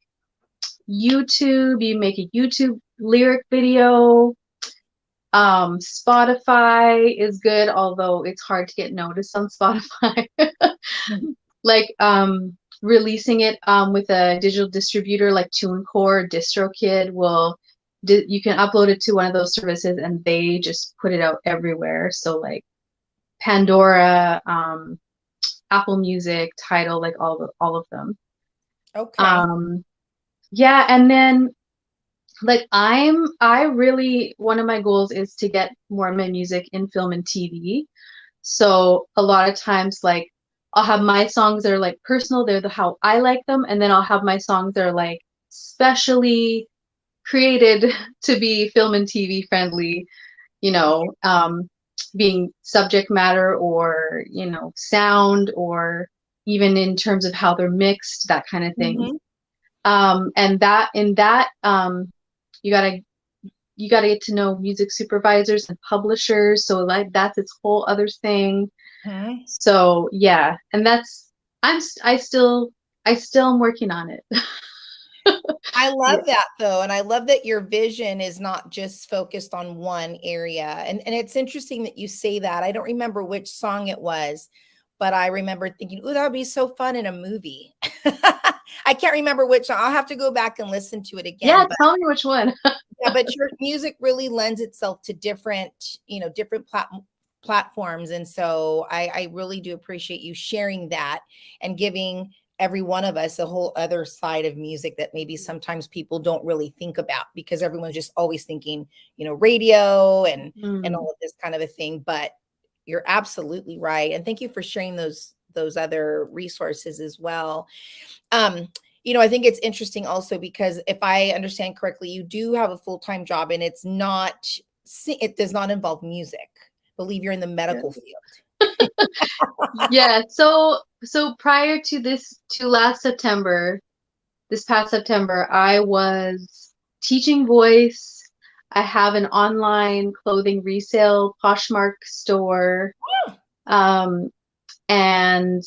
YouTube, you make a YouTube lyric video. Spotify is good, although it's hard to get noticed on Spotify. Like releasing it with a digital distributor like TuneCore, DistroKid you can upload it to one of those services and they just put it out everywhere. So like Pandora, Apple Music, Tidal, like all of them. Okay. Yeah, and then like I really, one of my goals is to get more of my music in film and TV. So a lot of times like I'll have my songs that are like personal, they're how I like them, and then I'll have my songs that are like specially created to be film and TV friendly, you know, being subject matter or, you know, sound, or even in terms of how they're mixed, that kind of thing. And you gotta get to know music supervisors and publishers. So like that's its whole other thing. So yeah, and I still am working on it. I love that though. And I love that your vision is not just focused on one area. And it's interesting that you say that. I don't remember which song it was, but I remember thinking, oh, that would be so fun in a movie. I can't remember which song. I'll have to go back and listen to it again. Yeah, tell me which one. Yeah, but your music really lends itself to different, you know, different platforms. And so I really do appreciate you sharing that and giving every one of us a whole other side of music that maybe sometimes people don't really think about, because everyone's just always thinking, you know, radio and all of this kind of a thing. But you're absolutely right. And thank you for sharing those other resources as well. You know, I think it's interesting also because if I understand correctly, you do have a full-time job and it does not involve music. I believe you're in the medical field. Yeah. So prior to this past September, I was teaching voice. I have an online clothing resale Poshmark store. And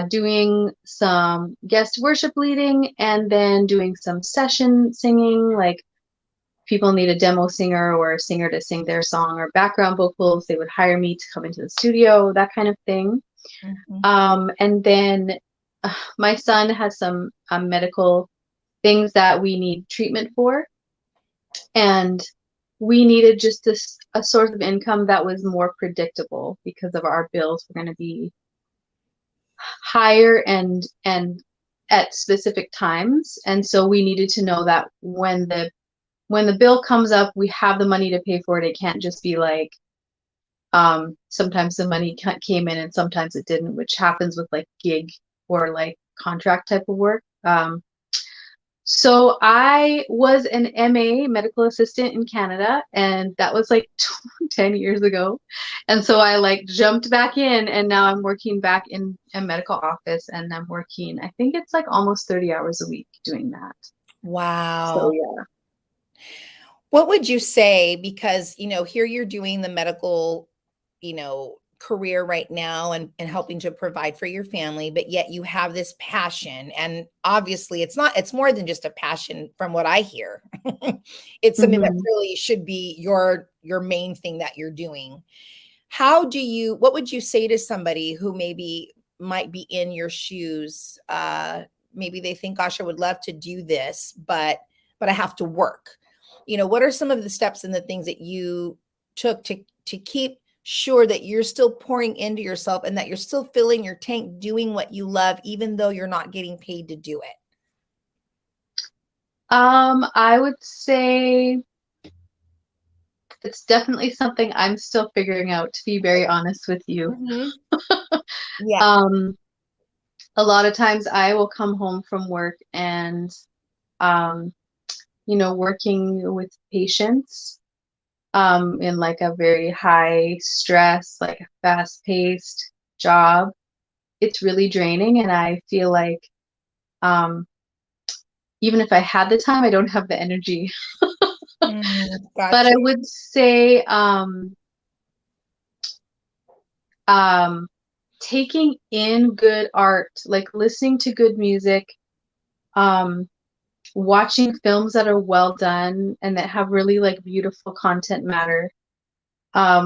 doing some guest worship leading, and then doing some session singing, like people need a demo singer or a singer to sing their song or background vocals. They would hire me to come into the studio, that kind of thing. And then my son has some medical things that we need treatment for. And we needed just a source of income that was more predictable because of our bills were going to be higher and at specific times. And so we needed to know that when the when the bill comes up, we have the money to pay for it. It can't just be like, sometimes the money came in and sometimes it didn't, which happens with like gig or like contract type of work. So I was an MA, medical assistant in Canada, and that was like 10 years ago. And so I like jumped back in, and now I'm working back in a medical office, and I'm working, I think it's like almost 30 hours a week doing that. Wow. So yeah. What would you say? Because, here you're doing the medical, career right now and helping to provide for your family, but yet you have this passion. And obviously it's more than just a passion from what I hear. It's something that really should be your main thing that you're doing. What would you say to somebody who maybe might be in your shoes? Maybe they think, gosh, I would love to do this, but I have to work. What are some of the steps and the things that you took to keep sure that you're still pouring into yourself and that you're still filling your tank, doing what you love, even though you're not getting paid to do it? I would say it's definitely something I'm still figuring out, to be very honest with you. Yeah. A lot of times I will come home from work and, working with patients, in like a very high stress, like fast paced job, it's really draining. And I feel like, even if I had the time, I don't have the energy. Gotcha. But I would say, taking in good art, like listening to good music, watching films that are well done and that have really like beautiful content matter,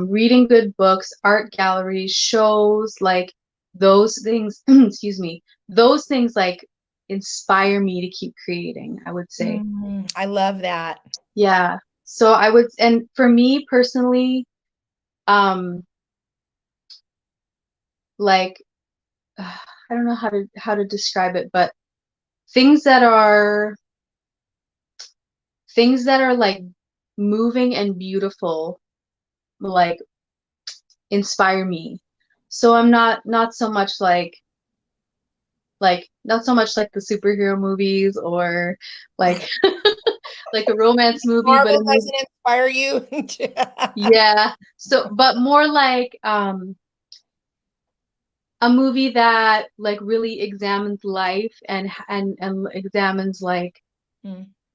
reading good books, art galleries, shows, like those things, excuse me, those things like inspire me to keep creating, I would say. I love that. Yeah. So and for me personally, like, I don't know how to describe it, but things that are like moving and beautiful, like inspire me. So I'm not so much like not so much like the superhero movies or like like a romance movie, Marvel but doesn't inspire you. yeah. So, but more like a movie that like really examines life and examines like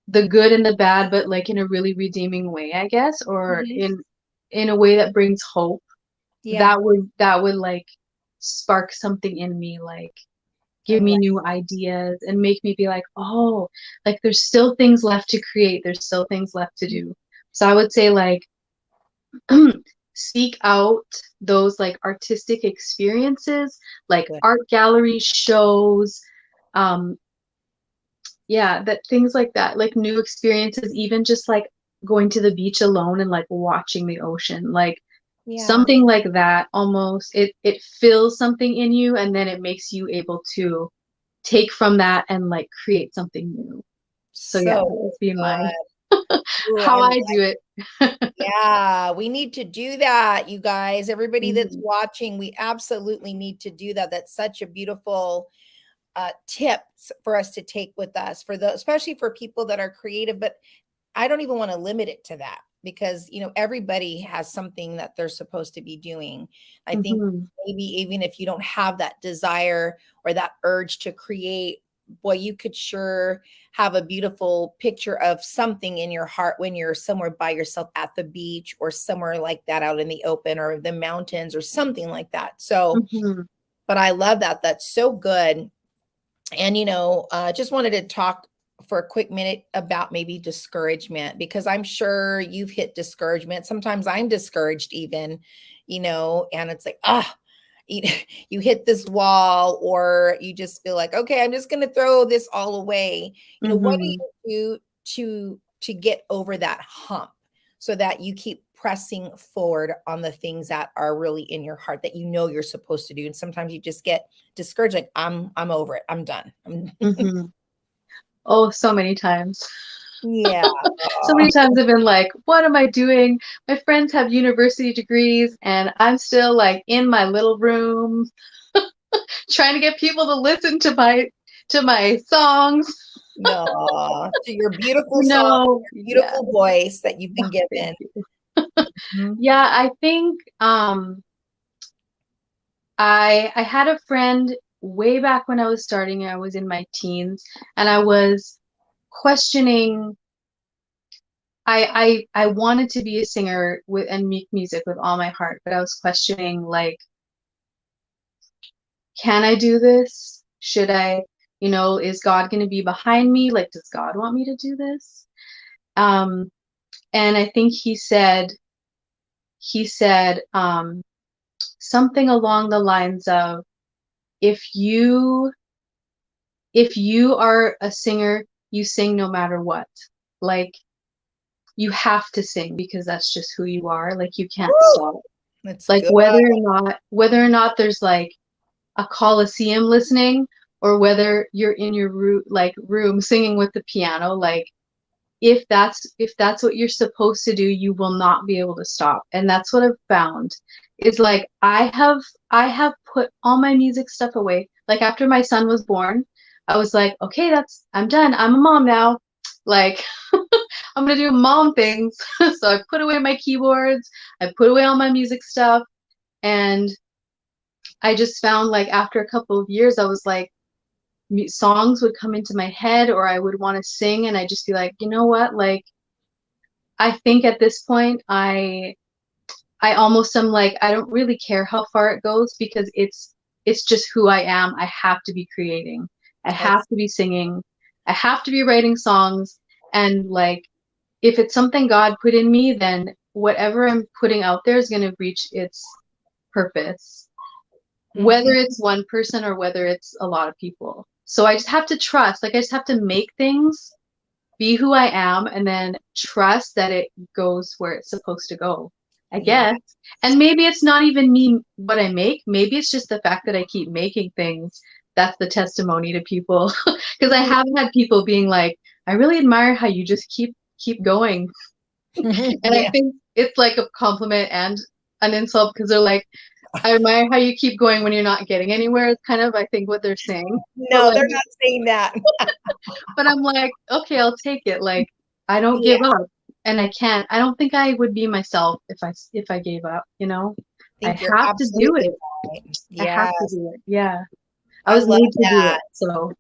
the good and the bad, but like in a really redeeming way, I guess, or in a way that brings hope. Yeah. That would like spark something in me, like give me new ideas and make me be like, oh, like there's still things left to create, there's still things left to do. So I would say like seek out those like artistic experiences, like art galleries, shows, yeah, that things like that, like new experiences, even just like going to the beach alone and like watching the ocean, like something like that. Almost it fills something in you, and then it makes you able to take from that and like create something new. So yeah, that would be my how I do it. Yeah, we need to do that, you guys. Everybody that's watching, we absolutely need to do that. That's such a beautiful tips for us to take with us, especially for people that are creative. But I don't even want to limit it to that, because everybody has something that they're supposed to be doing. I think maybe even if you don't have that desire or that urge to create, boy, you could sure have a beautiful picture of something in your heart when you're somewhere by yourself at the beach or somewhere like that out in the open or the mountains or something like that. So, but I love that. That's so good. And, just wanted to talk for a quick minute about maybe discouragement, because I'm sure you've hit discouragement. Sometimes I'm discouraged even, and it's like, you hit this wall, or you just feel like, okay, I'm just going to throw this all away. What do you do to get over that hump so that you keep pressing forward on the things that are really in your heart that you're supposed to do? And sometimes you just get discouraged, like I'm over it, I'm done. Oh, so many times. Yeah. So many times I've been like, what am I doing? My friends have university degrees and I'm still like in my little room trying to get people to listen to my songs. No, to your beautiful You song, know, your beautiful voice that you've been Thank given. you. Mhm. Yeah, I think I had a friend way back when I was starting. I was in my teens, and I was questioning. I wanted to be a singer with and make music with all my heart, but I was questioning like, can I do this? Should I? You know, is God going to be behind me? Like, does God want me to do this? Um, and I think he said something along the lines of, if you are a singer, you sing no matter what. Like, you have to sing because that's just who you are. Like, you can't Woo! stop. That's Like, good. whether or not there's like a coliseum listening, or whether you're in your room singing with the piano, like, if that's what you're supposed to do, you will not be able to stop. And that's what I've found is, like, I have put all my music stuff away. Like, after my son was born, I was like, okay, I'm done. I'm a mom now. Like, I'm gonna do mom things. So I put away my keyboards, I put away all my music stuff, and I just found, like, after a couple of years, I was like, songs would come into my head, or I would want to sing, and I'd just be like, you know what, like, I think at this point I almost am like, I don't really care how far it goes, because it's just who I am. I have to be creating, I have to be singing, I have to be writing songs. And like, if it's something God put in me, then whatever I'm putting out there is going to reach its purpose, whether it's one person or whether it's a lot of people. So I just have to trust, like, I just have to make things, be who I am, and then trust that it goes where it's supposed to go, I guess. And maybe it's not even me, what I make. Maybe it's just the fact that I keep making things. That's the testimony to people. Because I have had people being like, I really admire how you just keep going. And I think it's like a compliment and an insult, because they're like, I admire how you keep going when you're not getting anywhere. It's kind of, I think, what they're saying. No, they're not saying that. But I'm like, okay, I'll take it. Like, I don't give up, and I can't. I don't think I would be myself if I gave up. You know, I have to do it. Right. I have to do it. Yeah, I was love made to do that. it. So,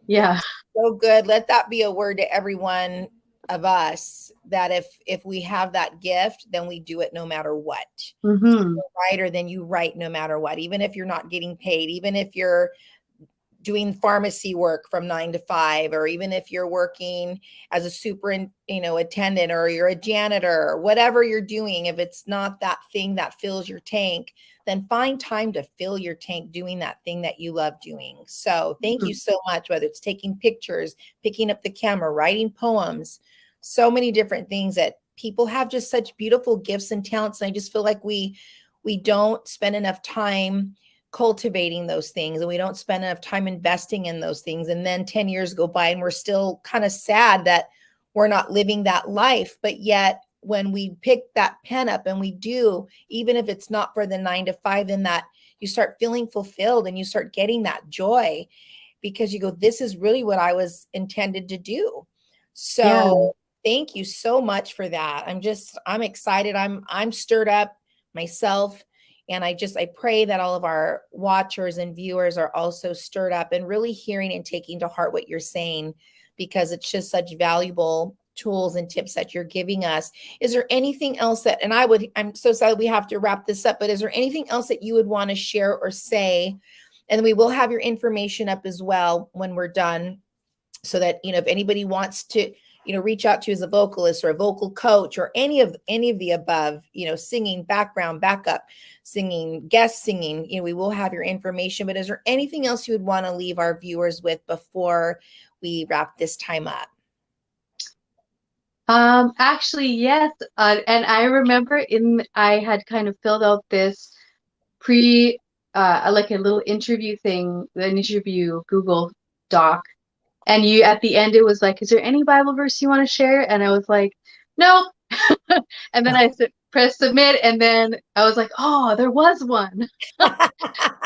yeah. So good. Let that be a word to every one of us, that if we have that gift, then we do it no matter what. If you're a writer, then you write no matter what, even if you're not getting paid, even if you're doing pharmacy work from 9 to 5, or even if you're working as a attendant, or you're a janitor, or whatever you're doing. If it's not that thing that fills your tank, then find time to fill your tank doing that thing that you love doing. So thank you so much, whether it's taking pictures, picking up the camera, writing poems, so many different things that people have just such beautiful gifts and talents. And I just feel like we don't spend enough time cultivating those things, and we don't spend enough time investing in those things. And then 10 years go by and we're still kind of sad that we're not living that life. But yet when we pick that pen up and we do, even if it's not for the 9 to 5, then that you start feeling fulfilled and you start getting that joy, because you go, this is really what I was intended to do. So thank you so much for that. I'm excited. I'm stirred up myself. And I pray that all of our watchers and viewers are also stirred up and really hearing and taking to heart what you're saying, because it's just such valuable tools and tips that you're giving us. Is there anything else that, and I'm so sorry we have to wrap this up, but is there anything else that you would want to share or say? And we will have your information up as well when we're done, so that, if anybody wants to, reach out to you as a vocalist or a vocal coach or any of the above, singing, background, backup singing, guest singing, we will have your information. But is there anything else you would want to leave our viewers with before we wrap this time up? Actually, yes. And I remember I had kind of filled out this like a little interview thing, an interview Google Doc, And you, at the end, it was like, is there any Bible verse you want to share? And I was like, no. And then I pressed submit, and then I was like, oh, there was one.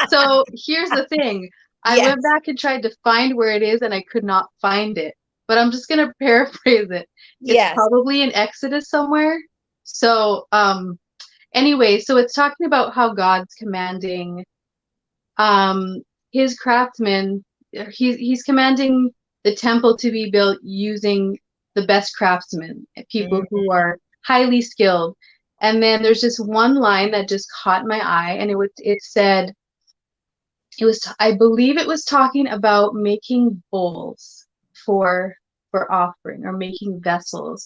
So here's the thing. I Yes. went back and tried to find where it is, and I could not find it. But I'm just going to paraphrase it. It's Yes. probably in Exodus somewhere. So anyway, so it's talking about how God's commanding his craftsmen. He's commanding the temple to be built using the best craftsmen, people who are highly skilled. And then there's this one line that just caught my eye, and it said, I believe it was talking about making bowls for offering, or making vessels.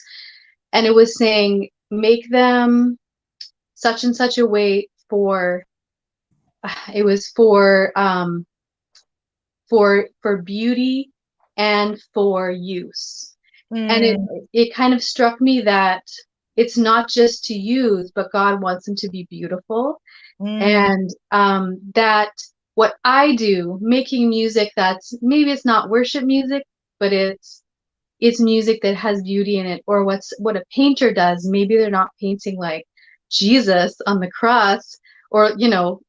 And it was saying, make them such and such a way for, it was for beauty and for use. And it kind of struck me that it's not just to use, but God wants them to be beautiful. And that what I do, making music that's, maybe it's not worship music, but it's music that has beauty in it. Or what a painter does, maybe they're not painting like Jesus on the cross, or, you know,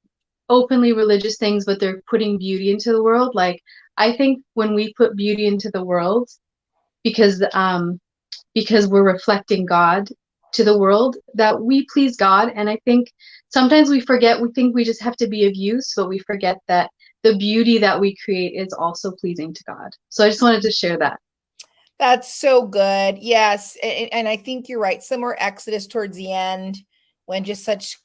openly religious things, but they're putting beauty into the world. Like, I think when we put beauty into the world, because we're reflecting God to the world, that we please God. And I think sometimes we think we just have to be of use, but we forget that the beauty that we create is also pleasing to God. So I just wanted to share that. That's so good. Yes. And I think you're right. Somewhere Exodus towards the end, when just such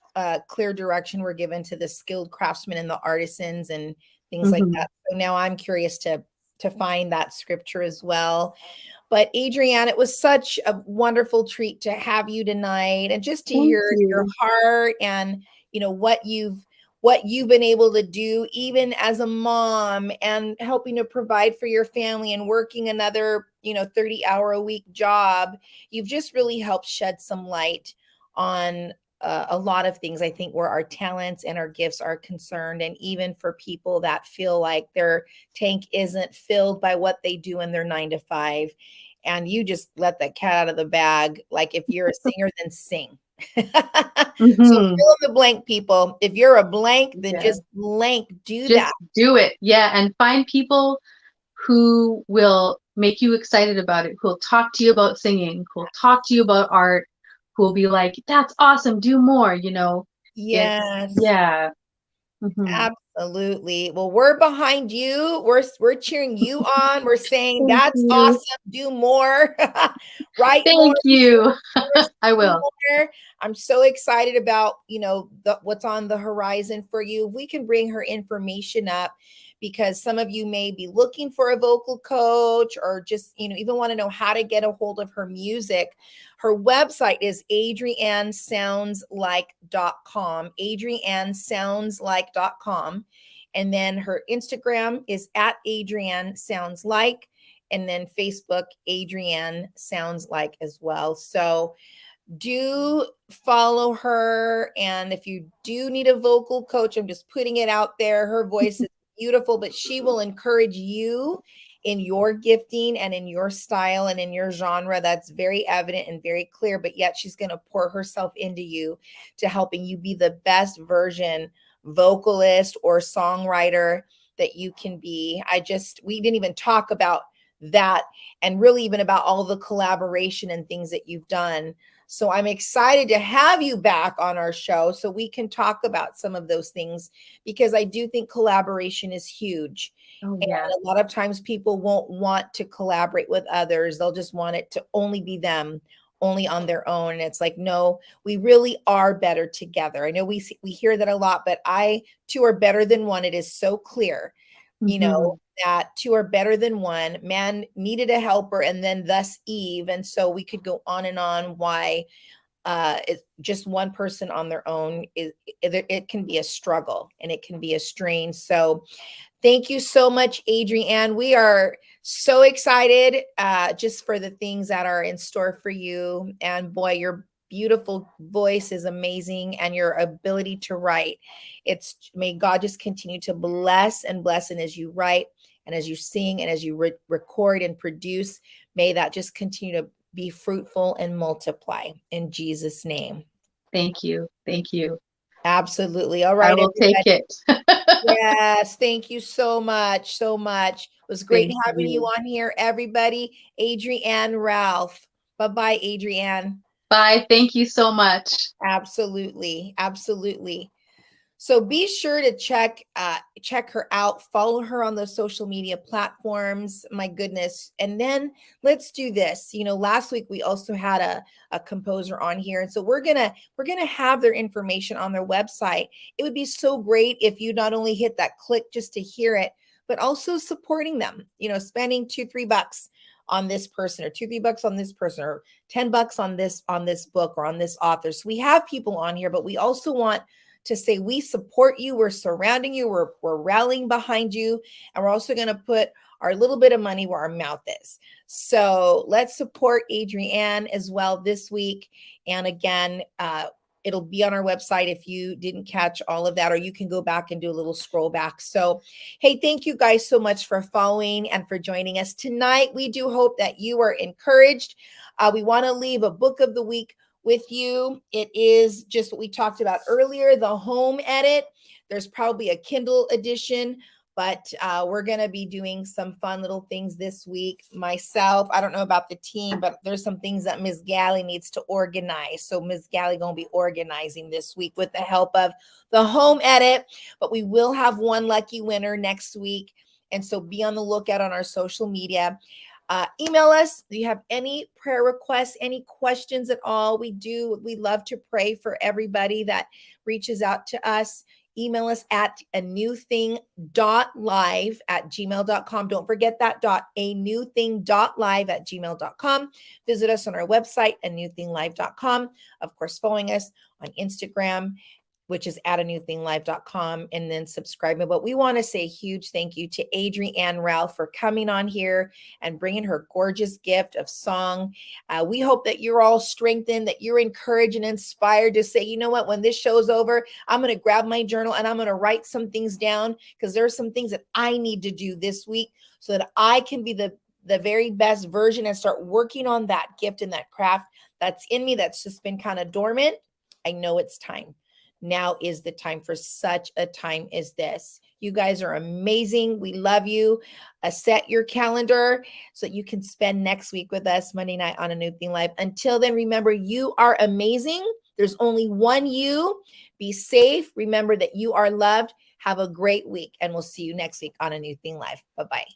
clear direction were given to the skilled craftsmen and the artisans and things like that. So now I'm curious to find that scripture as well. But Adrianne, it was such a wonderful treat to have you tonight, and just to hear your heart and, you know, what you've been able to do, even as a mom, and helping to provide for your family and working another, 30-hour-a-week job. You've just really helped shed some light on a lot of things, I think, where our talents and our gifts are concerned. And even for people that feel like their tank isn't filled by what they do in their 9 to 5. And you just let that cat out of the bag. Like, if you're a singer, then sing. So fill in the blank, people. If you're a blank, then just blank, just that. Do it. Yeah. And find people who will make you excited about it, who will talk to you about singing, who will talk to you about art, who will be like, that's awesome, do more, Yes. Yeah. Absolutely. Well, we're behind you. We're cheering you on. We're saying that's awesome. Do more. Right. Thank you. I will. More. I'm so excited about, what's on the horizon for you. We can bring her information up, because some of you may be looking for a vocal coach, or just, even want to know how to get a hold of her music. Her website is adriannessoundslike.com, adriannessoundslike.com. And then her Instagram is at Adrianne Sounds Like, and then Facebook, Adrianne Sounds Like as well. So do follow her. And if you do need a vocal coach, I'm just putting it out there. Her voice is beautiful, but she will encourage you in your gifting and in your style and in your genre. That's very evident and very clear, but yet she's going to pour herself into you to helping you be the best version vocalist or songwriter that you can be. We didn't even talk about that, and really even about all the collaboration and things that you've done. So I'm excited to have you back on our show so we can talk about some of those things, because I do think collaboration is huge. And a lot of times people won't want to collaborate with others. They'll just want it to only be them, only on their own. And it's like, no, we really are better together. I know we hear that a lot, but two are better than one. It is so clear, that two are better than one. Man needed a helper, and then thus Eve. And so we could go on and on why it's just one person on their own it can be a struggle, and it can be a strain. So thank you so much, Adrianne. We are so excited just for the things that are in store for you. And boy, your beautiful voice is amazing, and your ability to write. May God just continue to bless and bless, and as you write and as you sing and as you record and produce, may that just continue to be fruitful and multiply in Jesus' name. Thank you. Thank you. Absolutely. All right. I will take it. Yes. Thank you so much. So much. It was great Thank having you you. on here, everybody. Adrianne Ralph. Bye-bye, Adrianne. Bye. Thank you so much. Absolutely. Absolutely. So be sure to check her out, follow her on those social media platforms. My goodness. And then let's do this. You know, last week we also had a composer on here. And so we're gonna have their information on their website. It would be so great if you not only hit that click just to hear it, but also supporting them, you know, spending $2-3 on this person, or $2-3 on this person, or $10 on this book or on this author. So we have people on here, but we also want to say we support you, we're surrounding you, we're rallying behind you, and we're also going to put our little bit of money where our mouth is. So let's support Adrianne as well this week. And again, it'll be on our website if you didn't catch all of that, or you can go back and do a little scroll back. So, hey, thank you guys so much for following and for joining us tonight. We do hope that you are encouraged. We want to leave a book of the week with you. It is just what we talked about earlier, the home edit. There's probably a Kindle edition, but we're going to be doing some fun little things this week. Myself, I don't know about the team, but there's some things that Ms. Galley needs to organize. So Ms. Galley going to be organizing this week with the help of the home edit, but we will have one lucky winner next week. And so be on the lookout on our social media. Email us. Do you have any prayer requests, any questions at all? We love to pray for everybody that reaches out to us. Email us at anewthing.live@gmail.com. Don't forget that anewthing.live@gmail.com. Visit us on our website, anewthinglive.com. Of course, following us on Instagram, which is at anewthinglive.com, and then subscribe. But we want to say a huge thank you to Adrianne Ralph for coming on here and bringing her gorgeous gift of song. We hope that you're all strengthened, that you're encouraged and inspired to say, you know what, when this show's over, I'm going to grab my journal and I'm going to write some things down, because there are some things that I need to do this week so that I can be the very best version and start working on that gift and that craft that's in me that's just been kind of dormant. I know it's time. Now is the time for such a time as this. You guys are amazing. We love you. Set your calendar so that you can spend next week with us Monday night on A New Thing Live. Until then, remember, you are amazing. There's only one you. Be safe. Remember that you are loved. Have a great week, and we'll see you next week on A New Thing Live. Bye-bye.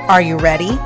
Are you ready?